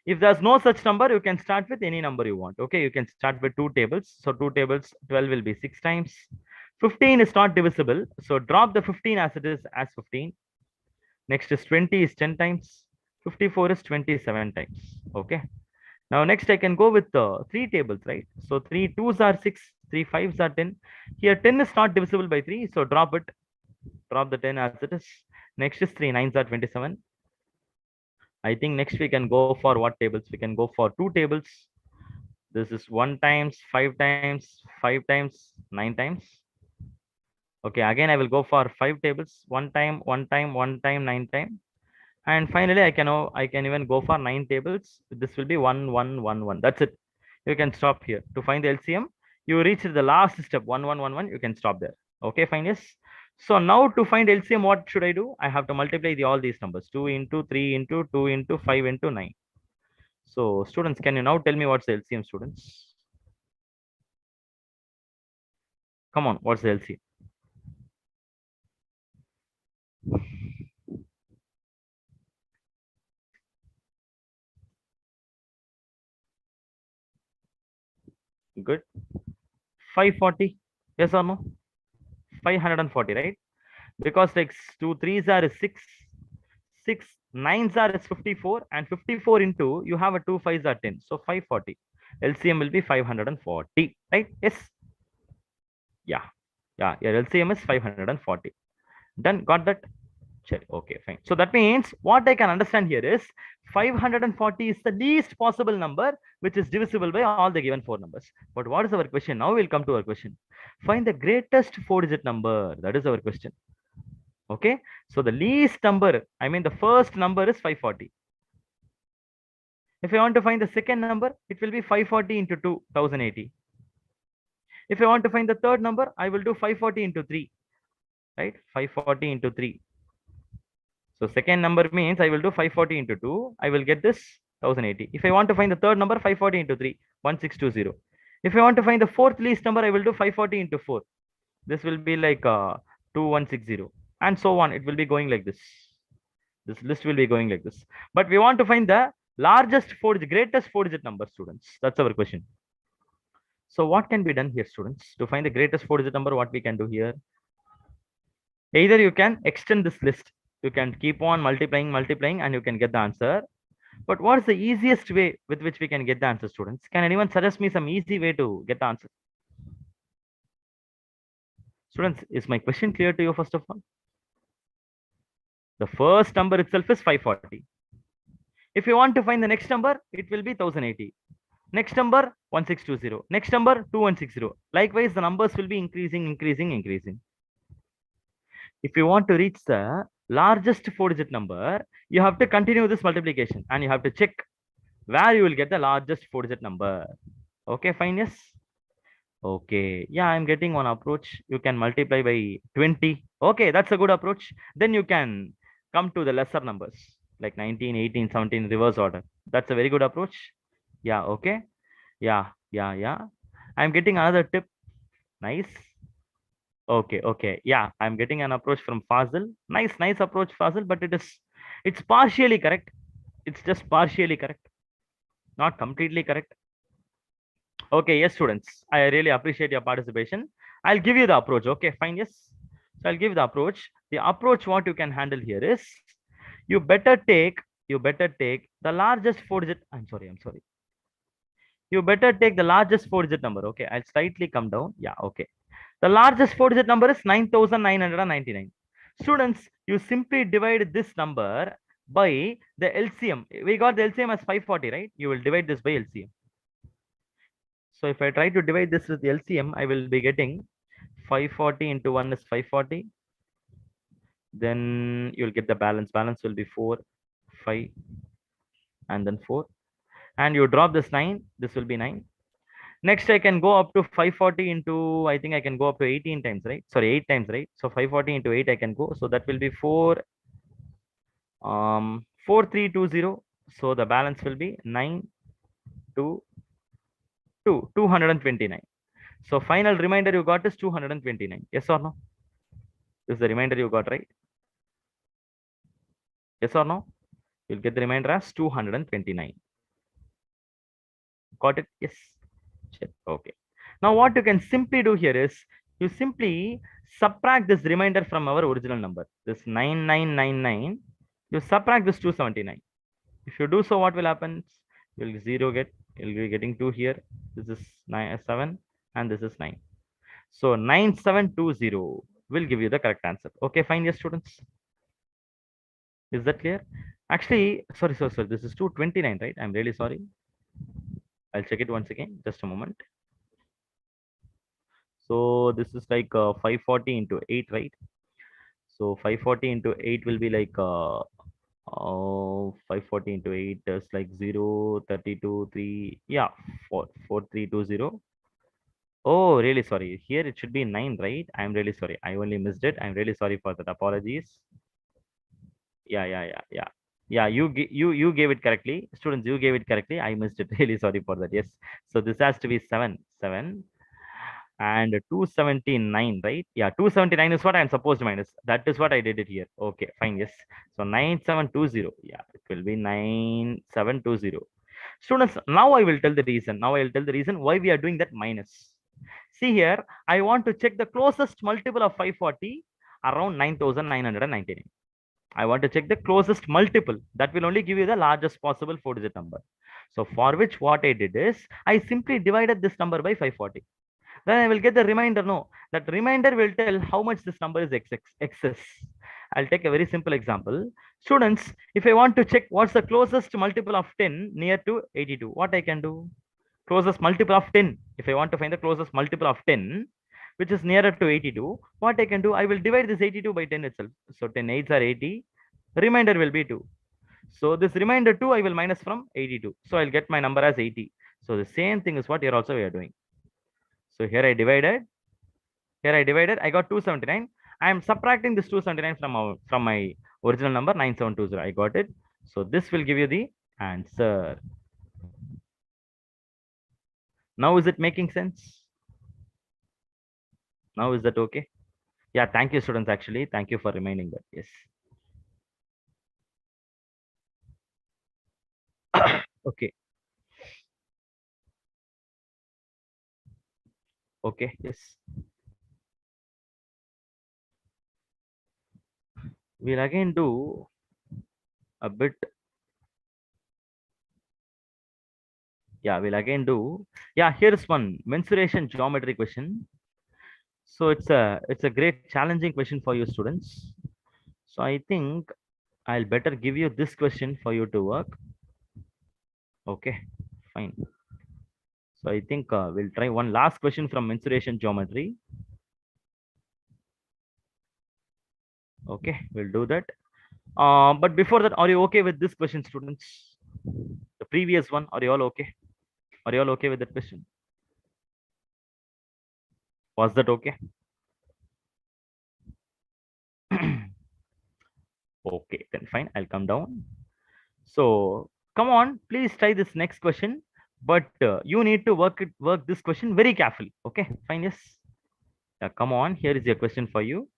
If there's no such number, you can start with any number you want. Okay, you can start with two tables. So two tables, 12 will be 6 times. 15 is not divisible. So drop the 15 as it is as 15. Next is 20 is 10 times. 54 is 27 times. Okay. Now next I can go with the three tables, right? So three twos are 6, three fives are 10. Here 10 is not divisible by 3, so drop it. Drop the 10 as it is. Next is 3 nines are 27. I think next we can go for what tables? We can go for two tables. This is 1 times, 5 times, 5 times, 9 times. Okay, again I will go for 5 tables. 1 time, 1 time, 1 time, 9 time. And finally I can even go for 9 tables. This will be 1 1 1 1. That's it. You can stop here. To find the LCM, You reach the last step, 1111, you can stop there. Okay, fine, yes. So now to find LCM, what should I do? I have to multiply all these numbers, 2 into 3 into 2 into 5 into 9. So students, can you now tell me what's the LCM, students? Come on, what's the LCM? Good. 540, yes or no? 540, right? Because like 2 threes are 6, 6 nines are 54, and 54 into you have a 2 fives are 10. So 540. LCM will be 540, right? Yes. Yeah. Yeah. Your LCM is 540. Done. Got that? Sure. Okay, fine. So that means what I can understand here is 540 is the least possible number which is divisible by all the given four numbers. But what is our question? Now we'll come to our question. Find the greatest four-digit number. That is our question. Okay. So the least number, I mean the first number is 540. If I want to find the second number, it will be 540 into 2, 1080. If I want to find the third number, I will do 540 into 3, right? 540 into 3. So second number means I will do 540 into 2. I will get this 1080. If I want to find the third number, 540 into 3, 1620. If I want to find the fourth least number, I will do 540 into 4. This will be like 2160. And so on. It will be going like this. This list will be going like this. But we want to find the greatest four-digit number, students. That's our question. So what can be done here, students? To find the greatest four-digit number, what we can do here? Either you can extend this list. You can keep on multiplying, and you can get the answer. But what is the easiest way with which we can get the answer, students? Can anyone suggest me some easy way to get the answer? Students, is my question clear to you first of all? The first number itself is 540. If you want to find the next number, it will be 1080. Next number 1620. Next number 2160. Likewise, the numbers will be increasing. If you want to reach the largest four-digit number, you have to continue this multiplication and you have to check where you will get the largest four-digit number. Okay, fine, yes. Okay, yeah, I'm getting one approach. You can multiply by 20. Okay, that's a good approach. Then you can come to the lesser numbers like 19, 18, 17, reverse order. That's a very good approach. Yeah, okay. Yeah. I'm getting another tip. Nice. Okay. Yeah, I'm getting an approach from Fazil. Nice approach, Fazil, but it's partially correct. It's just partially correct, not completely correct. Okay, yes, students. I really appreciate your participation. I'll give you the approach. Okay, fine. Yes. So I'll give the approach. The approach what you can handle here is you better take the largest four digit. I'm sorry. You better take the largest four digit number. Okay, I'll slightly come down. Yeah, okay. The largest four digit number is 9,999. Students, you simply divide this number by the LCM. We got the LCM as 540, right? You will divide this by LCM. So if I try to divide this with LCM, I will be getting 540 into 1 is 540. Then you'll get the balance. Balance will be 4, 5, and then 4. And you drop this 9. This will be 9. Next, I can go up to 540 into, I think I can go up to 18 times, right? Sorry, 8 times, right? So 540 into 8 I can go. So that will be 4320. So the balance will be 9, 2, 2, 229. So final remainder you got is 229. Yes or no? Is the remainder you got right? Yes or no? You'll get the remainder as 229. Got it? Yes. Okay. Now what you can simply do here is you simply subtract this remainder from our original number. This 9999. You subtract this 279. If you do so, what will happen? You'll you'll be getting 2 here. This is 7 and this is 9. So 9720 will give you the correct answer. Okay, fine, yes, students. Is that clear? Actually, sorry. This is 229, right? I'm really sorry. I'll check it once again. Just a moment. So this is like 540 into 8, right? So 540 into 8 will be like 540 into 8 is like 0, 32, 3. Yeah, 4320. Oh, really sorry. Here it should be 9, right? I'm really sorry. I only missed it. I'm really sorry for that. Apologies. Yeah. Yeah, you gave it correctly. Students, you gave it correctly. I missed it. Really sorry for that. Yes. So this has to be 7 and 279, right? Yeah, 279 is what I'm supposed to minus. That is what I did it here. Okay, fine. Yes. So 9720. Yeah, it will be 9720. Students, now I will tell the reason. Now I will tell the reason why we are doing that minus. See here, I want to check the closest multiple of 540 around 9999. I want to check the closest multiple. That will only give you the largest possible four-digit number. So for which what I did is, I simply divided this number by 540. Then I will get the remainder. No, that remainder will tell how much this number is excess. I'll take a very simple example. Students, if I want to check what's the closest multiple of 10 near to 82, what I can do? Closest multiple of 10. If I want to find the closest multiple of 10, which is nearer to 82, what I can do? I will divide this 82 by 10 itself. So 10 eights are 80. Remainder will be 2. So this remainder 2 I will minus from 82. So I'll get my number as 80. So the same thing is what here also we are doing. So here I divided. Here I divided. I got 279. I am subtracting this 279 from my original number 9720. I got it. So this will give you the answer. Now is it making sense? Now is that okay? Yeah, thank you, students. Actually, thank you for reminding that. Yes. Okay. Okay. Yes. We'll again do a bit. Yeah, we'll again do. Yeah, here's one mensuration geometry question. So it's a great challenging question for you students. So I think I'll better give you this question for you to work. Okay, fine. So I think we'll try one last question from mensuration geometry. Okay, we'll do that. But before that, are you okay with this question, students? The previous one, are you all okay? Are you all okay with that question? Was that okay? Okay, then fine. I'll come down. So come on, please try this next question. But you need to work this question very carefully. Okay, fine. Yes. Come on. Here is your question for you.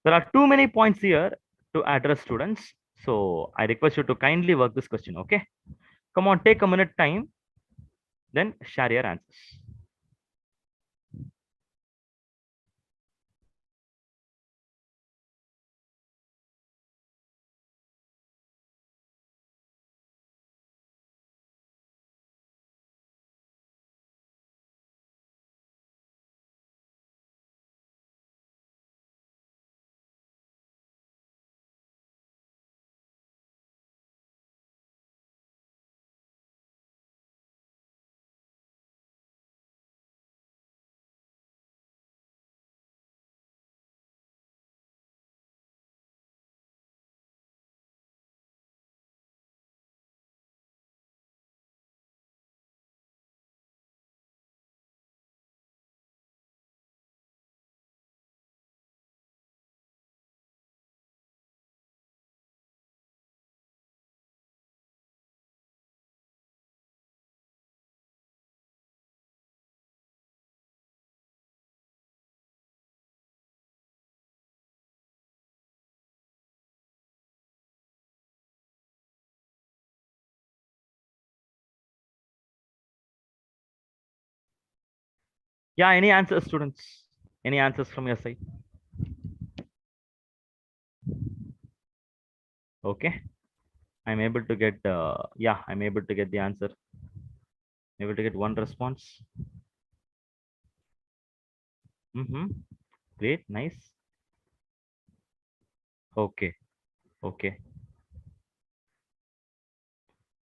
There are too many points here to address, students. So I request you to kindly work this question. Okay. Come on, take a minute time. Then share your answers. Yeah, any answers, students? Any answers from your side? Okay. I'm able to get yeah, I'm able to get the answer. Able to get one response. Mm-hmm. Great, nice. Okay, okay.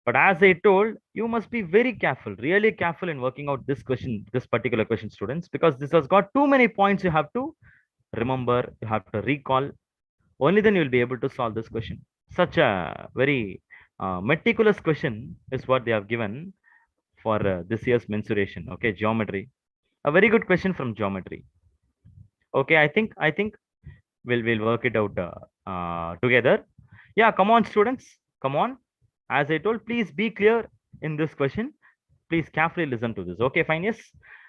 But as I told, you must be very careful, really careful in working out this question, this particular question, students, because this has got too many points you have to remember, you have to recall. Only then you'll be able to solve this question. Such a very meticulous question is what they have given for this year's mensuration. Okay, geometry. A very good question from geometry. Okay, I think we'll work it out together. Yeah, come on, students. Come on. As I told, please be clear in this question. Please carefully listen to this. Okay, fine. Yes.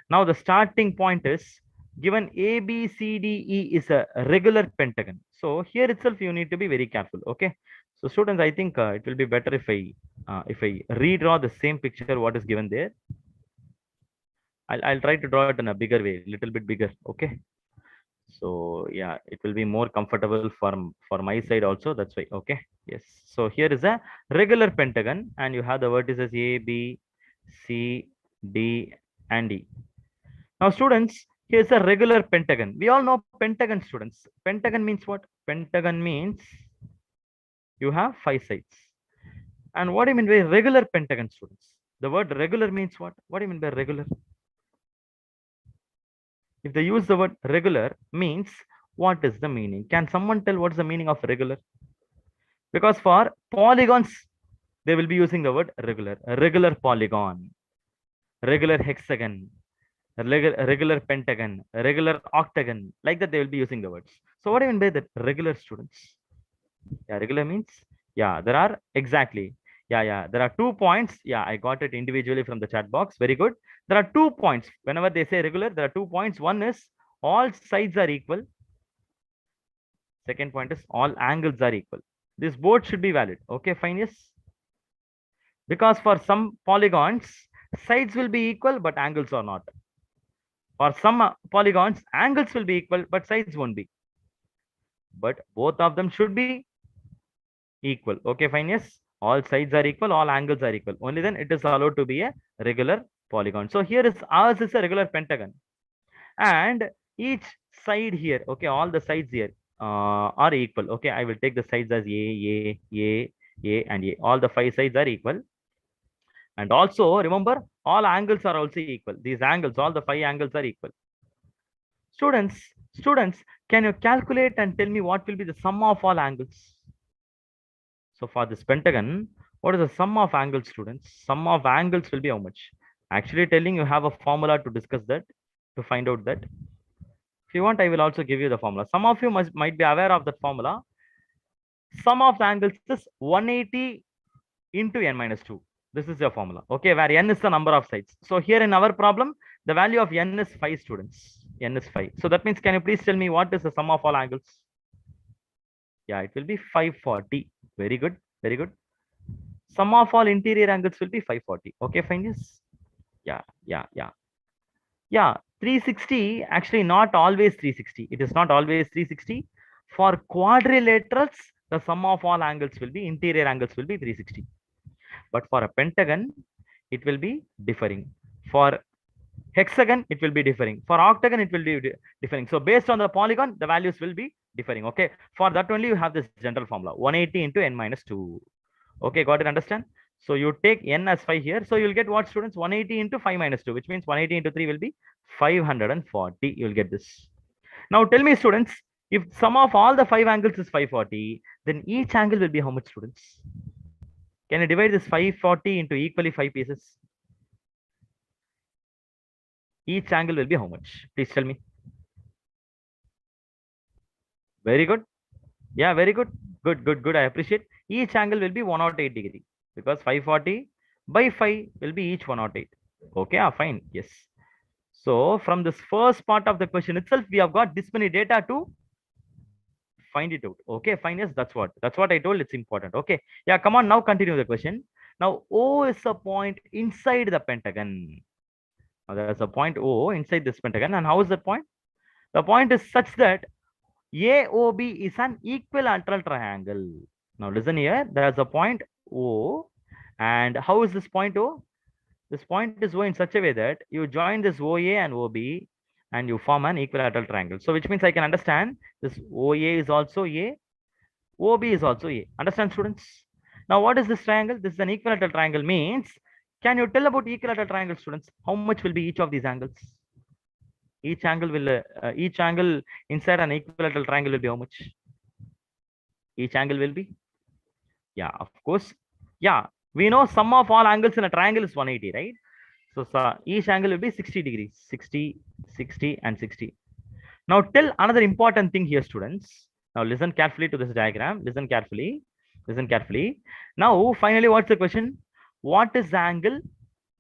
Now the starting point is given A, B, C, D, E is a regular pentagon. So here itself you need to be very careful. Okay. So students, I think it will be better if I redraw the same picture what is given there. I'll try to draw it in a bigger way, little bit bigger. Okay. So yeah, it will be more comfortable for my side also. That's why. Okay. Yes. So here is a regular pentagon, and you have the vertices A, B, C, D, and E. Now, students, here's a regular pentagon. We all know pentagon, students. Pentagon means what? Pentagon means you have 5 sides. And what do you mean by regular pentagon, students? The word regular means what? What do you mean by regular? If they use the word regular means, what is the meaning? Can someone tell what's the meaning of regular? Because for polygons, they will be using the word regular. A regular polygon, regular hexagon, regular pentagon, regular octagon. Like that, they will be using the words. So what do you mean by that? Regular, students? Yeah, regular means, yeah, there are exactly. Yeah. There are 2 points. Yeah, I got it individually from the chat box. Very good. There are 2 points. Whenever they say regular, there are 2 points. One is all sides are equal. Second point is all angles are equal. This both should be valid. Okay, fine. Yes. Because for some polygons, sides will be equal, but angles are not. For some polygons, angles will be equal, but sides won't be. But both of them should be equal. Okay, fine. Yes. All sides are equal, all angles are equal. Only then it is allowed to be a regular polygon. So here is ours is a regular pentagon. And each side here, okay, all the sides here are equal. Okay, I will take the sides as A, and A. All the 5 sides are equal. And also remember, all angles are also equal. These angles, all the 5 angles are equal. Students, can you calculate and tell me what will be the sum of all angles? So for this pentagon, what is the sum of angles, students? Sum of angles will be how much? Actually telling you have a formula to discuss that, to find out that. If you want, I will also give you the formula. Some of you might be aware of that formula. Sum of the angles is 180 into n minus 2. This is your formula. Okay, where n is the number of sides. So here in our problem, the value of n is 5, students. N is 5. So that means, can you please tell me what is the sum of all angles? Yeah, it will be 540. Very good. Very good. Sum of all interior angles will be 540. Okay, fine. Yes. Yeah. 360, actually not always 360. It is not always 360. For quadrilaterals, the sum of all angles will be, interior angles will be 360. But for a pentagon, it will be differing. For hexagon, it will be differing. For octagon, it will be differing. So based on the polygon, the values will be differing. Okay. For that only, you have this general formula, 180 into n minus 2. Okay, got it? Understand? So you take n as 5 here. So you'll get what, students? 180 into 5 minus 2, which means 180 into 3 will be 540. You'll get this. Now tell me, students, if sum of all the 5 angles is 540, then each angle will be how much, students? Can you divide this 540 into equally 5 pieces? Each angle will be how much? Please tell me. Very good. Yeah, very good. Good. I appreciate. Each angle will be 108 degree because 540 by 5 will be each 108. Okay, fine. Yes. So from this first part of the question itself, we have got this many data to find it out. Okay, fine. Yes, that's what I told. It's important. Okay. Yeah, come on. Now continue the question. Now O is a point inside the pentagon. Now there's a point O inside this pentagon. And how is that point? The point is such that AOB is an equilateral triangle. Now listen here. There's a point O. And how is this point O? This point is O in such a way that you join this OA and OB and you form an equilateral triangle. So which means I can understand this OA is also A, OB is also A. Understand, students? Now what is this triangle? This is an equilateral triangle means, can you tell about equilateral triangle, students? How much will be each of these angles? Each angle inside an equilateral triangle will be how much? Each angle will be? Yeah, of course. Yeah, we know sum of all angles in a triangle is 180, right? So each angle will be 60 degrees, 60, 60, and 60. Now tell another important thing here, students. Now listen carefully to this diagram. Listen carefully. Listen carefully. Now, finally, what's the question? What is the angle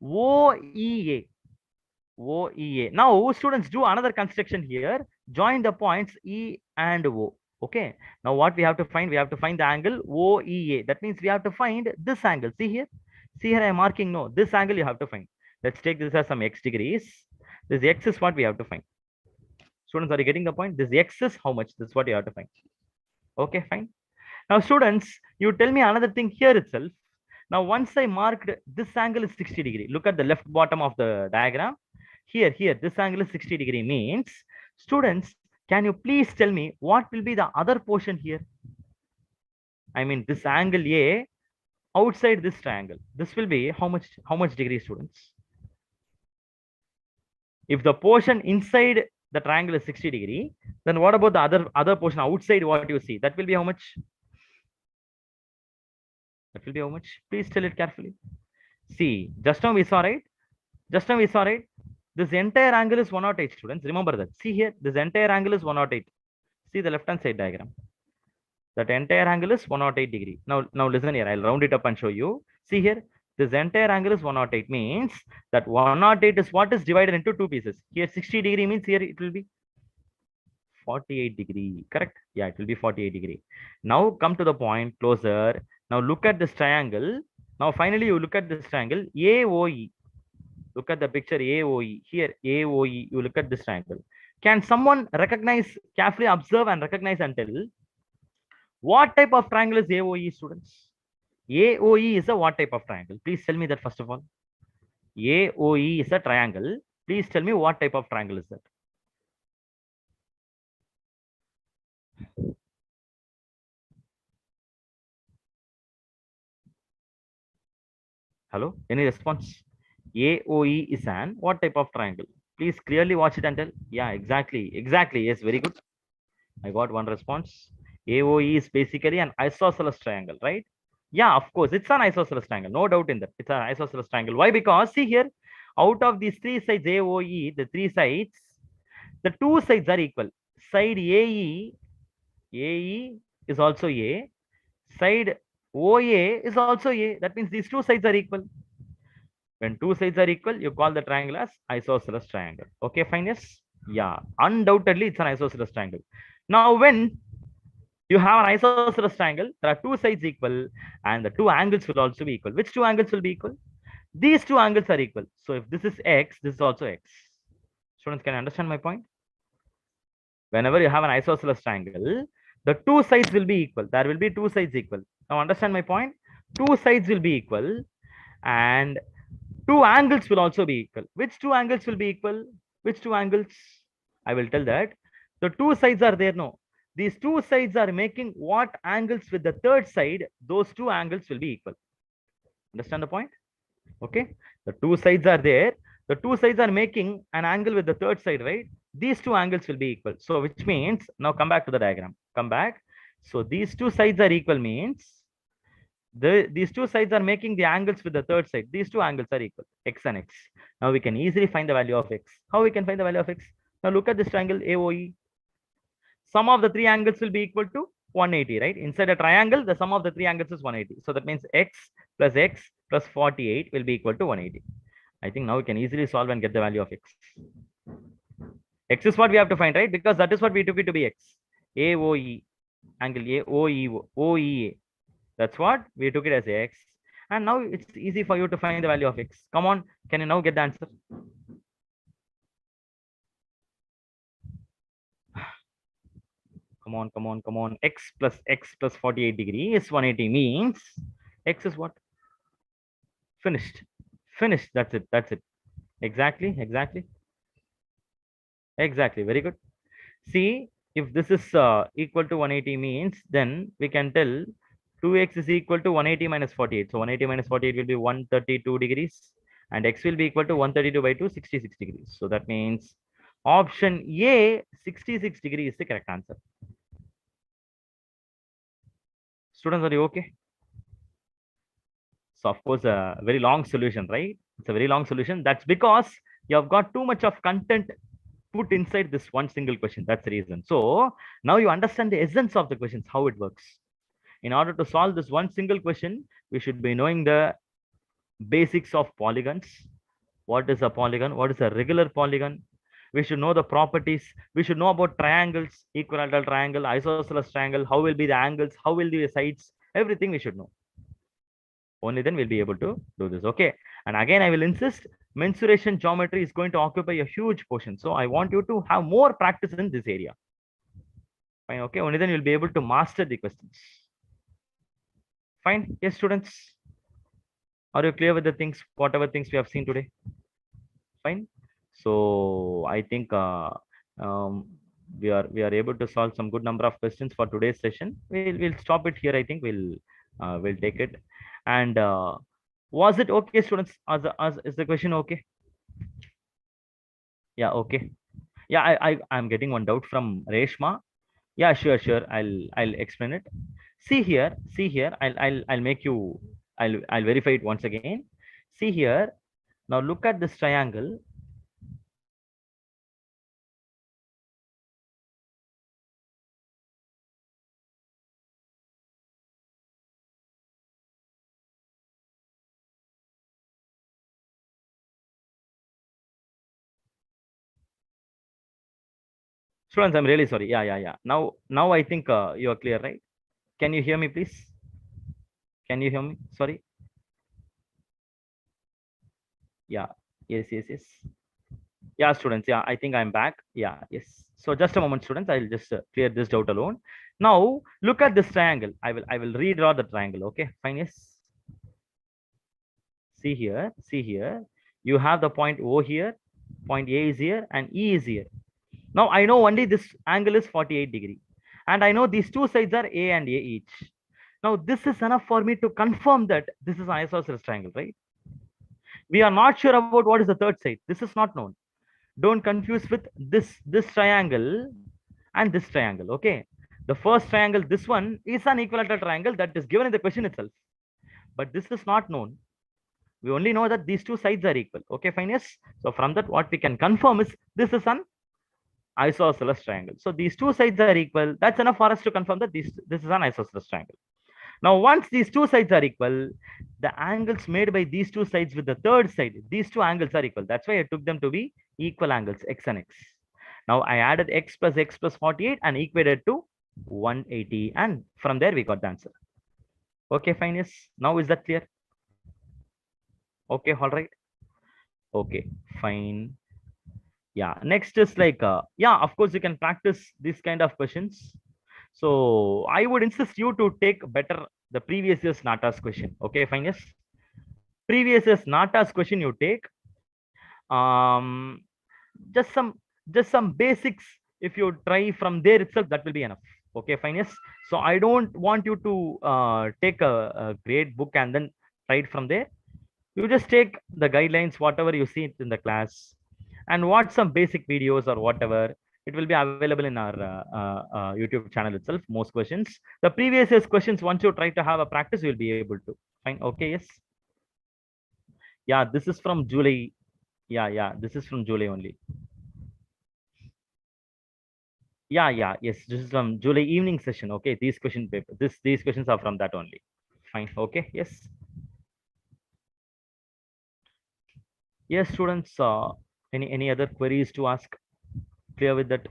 OEA? OEA. Now, students, do another construction here. Join the points E and O. Okay. Now, what we have to find? We have to find the angle OEA. That means we have to find this angle. See here. See here, I am marking no. This angle you have to find. Let's take this as some x degrees. This x is what we have to find. Students, are you getting the point? This x is how much? This is what you have to find. Okay, fine. Now, students, you tell me another thing here itself. Now, once I marked this angle is 60 degree. Look at the left bottom of the diagram. Here, this angle is 60 degree means, students, can you please tell me what will be the other portion here? I mean, this angle A outside this triangle. This will be how much degree, students? If the portion inside the triangle is 60 degree, then what about the other portion outside what you see? That will be how much? That will be how much? Please tell it carefully. See, just now we saw, right? Just now we saw, right? This entire angle is 108, students. Remember that. See here, this entire angle is 108. See the left-hand side diagram. That entire angle is 108 degree. Now listen here. I'll round it up and show you. See here, this entire angle is 108 means that 108 is what is divided into two pieces. Here 60 degree means here it will be 48 degree. Correct? Yeah, it will be 48 degree. Now come to the point closer. Now look at this triangle. Now finally you look at this triangle AOE. Look at the picture AOE. Here AOE. You look at this triangle. Can someone recognize, carefully observe and recognize and tell what type of triangle is AOE, students? AOE is a what type of triangle? Please tell me that first of all. AOE is a triangle. Please tell me what type of triangle is that? Hello? Any response? AOE is an what type of triangle? Please clearly watch it and tell. Yeah, exactly. Exactly. Yes, very good. I got one response. AOE is basically an isosceles triangle, right? Yeah, of course. It's an isosceles triangle. No doubt in that. It's an isosceles triangle. Why? Because see here, out of these three sides AOE, the three sides, the two sides are equal. Side AE is also A. Side OA is also A. That means these two sides are equal. When two sides are equal, you call the triangle as isosceles triangle. Okay, fine, yes? Yeah, undoubtedly it's an isosceles triangle. Now, when you have an isosceles triangle, there are two sides equal and the two angles will also be equal. Which two angles will be equal? These two angles are equal. So if this is X, this is also X. Students, can you understand my point? Whenever you have an isosceles triangle, the two sides will be equal. There will be two sides equal. Now understand my point? Two sides will be equal and two angles will also be equal. Which two angles will be equal? Which two angles? I will tell that. The two sides are there now. These two sides are making what angles with the third side? Those two angles will be equal. Understand the point? Okay. The two sides are there. The two sides are making an angle with the third side, right? These two angles will be equal. So which means, now come back to the diagram. Come back. So these two sides are equal means these two sides are making the angles with the third side. These two angles are equal, x and x. Now we can easily find the value of x. How we can find the value of x? Now look at this triangle AOE. Sum of the three angles will be equal to 180, right? Inside a triangle, the sum of the three angles is 180. So that means x plus 48 will be equal to 180. I think now we can easily solve and get the value of x. X is what we have to find, right? Because that is what we took it to be x. AOE, angle OEA. That's what we took it as x. And now it's easy for you to find the value of x. Come on, can you now get the answer? Come on. X plus 48 degree is 180 means x is what? Finished. That's it. Exactly. Very good. See, if this is equal to 180 means, then we can tell 2x is equal to 180 minus 48. So 180 minus 48 will be 132 degrees. And x will be equal to 132 by 2, 66 degrees. So that means option A, 66 degrees is the correct answer. Students, are you okay? So of course, a very long solution, right? It's a very long solution. That's because you have got too much of content put inside this one single question. That's the reason. So now you understand the essence of the questions, how it works. In order to solve this one single question, we should be knowing the basics of polygons. What is a polygon? What is a regular polygon? We should know the properties. We should know about triangles, equilateral triangle, isosceles triangle, how will be the angles, how will be the sides, everything we should know. Only then we'll be able to do this. Okay. And again, I will insist, mensuration geometry is going to occupy a huge portion. So I want you to have more practice in this area. Fine. Okay. Only then you'll be able to master the questions. Fine. Yes, students. Are you clear with the things, whatever things we have seen today? Fine. So I think we are able to solve some good number of questions for today's session. We'll stop it here. I think we'll take it. And was it okay, students? As is the question okay? Yeah, okay. Yeah, I'm getting one doubt from Reshma. Yeah, sure. I'll explain it. See here. I'll make you. I'll verify it once again. See here. Now look at this triangle. Students, I'm really sorry. Yeah. Now I think you are clear, right? Can you hear me, please? Can you hear me? Sorry. Yeah. Yes. Yeah, students. Yeah, I think I'm back. Yeah, yes. So just a moment, students. I'll just clear this doubt alone. Now look at this triangle. I will redraw the triangle. Okay, fine. Yes. See here. You have the point O here, point A is here, and E is here. Now I know only this angle is 48 degree, and I know these two sides are A and A each. Now this is enough for me to confirm that this is an isosceles triangle, right? We are not sure about what is the third side. This is not known. Don't confuse with this triangle and this triangle. Okay, the first triangle, this one is an equilateral triangle that is given in the question itself, but this is not known. We only know that these two sides are equal. Okay, fine. Yes. So from that, what we can confirm is this is an isosceles triangle. So these two sides are equal. That's enough for us to confirm that this is an isosceles triangle. Now, once these two sides are equal, the angles made by these two sides with the third side, these two angles are equal. That's why I took them to be equal angles, x and x. Now, I added x plus 48 and equated to 180. And from there, we got the answer. Okay, fine. Yes. Now, is that clear? Okay, all right. Okay, fine. Yeah, next is like, yeah, of course, you can practice these kind of questions. So I would insist you to take better the previous year's NATA's question. Okay, fine. Yes. Previous year's NATA's question you take. Um, just some basics. If you try from there itself, that will be enough. Okay, fine. Yes. So I don't want you to take a great book and then try it from there. You just take the guidelines, whatever you see in the class, and watch some basic videos or whatever. It will be available in our YouTube channel itself. Most questions, the previous year's questions, once you try to have a practice, you will be able to. Fine. Okay. Yes. Yeah. This is from July. Yeah. This is from July only. Yeah. Yes. This is from July evening session. Okay. These question paper. These questions are from that only. Fine. Okay. Yes. Yes, students. Any other queries to ask? Clear with that?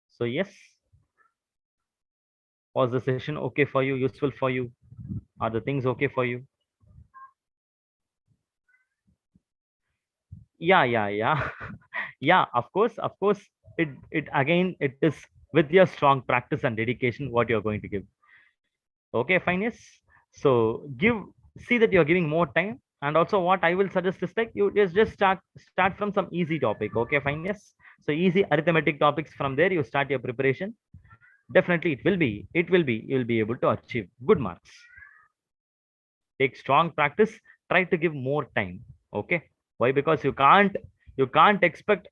So yes. Was the session okay for you? Useful for you? Are the things okay for you? Yeah. Yeah, of course. It again, it is with your strong practice and dedication what you're going to give. Okay, fine. Yes. So see that you're giving more time. And also what I will suggest is like you just start from some easy topic. Okay, fine. Yes. So easy arithmetic topics, from there you start your preparation. Definitely you'll be able to achieve good marks. Take strong practice, try to give more time. Okay, why? Because you can't expect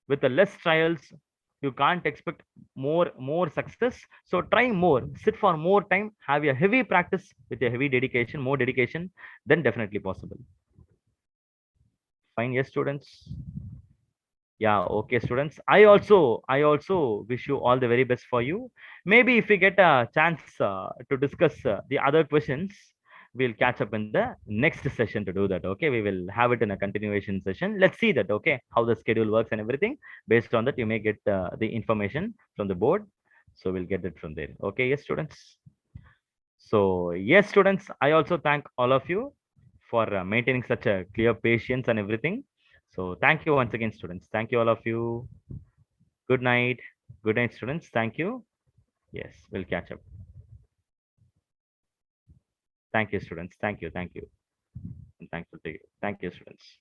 with the less trials You can't expect more success. So try more, sit for more time, have a heavy practice with a heavy dedication, more dedication, then definitely possible. Fine. Yes, students. Yeah, okay, students. I also wish you all the very best for you. Maybe if we get a chance to discuss the other questions, we'll catch up in the next session to do that. Okay, we will have it in a continuation session. Let's see that. Okay, how the schedule works and everything. Based on that, you may get the information from the board. So we'll get it from there. Okay, yes, students. So yes, students, I also thank all of you for maintaining such a clear patience and everything. So thank you once again, students. Thank you all of you. Good night. Good night, students. Thank you. Yes, we'll catch up. Thank you, students. Thank you. Thank you. And thankful to you. Thank you, students.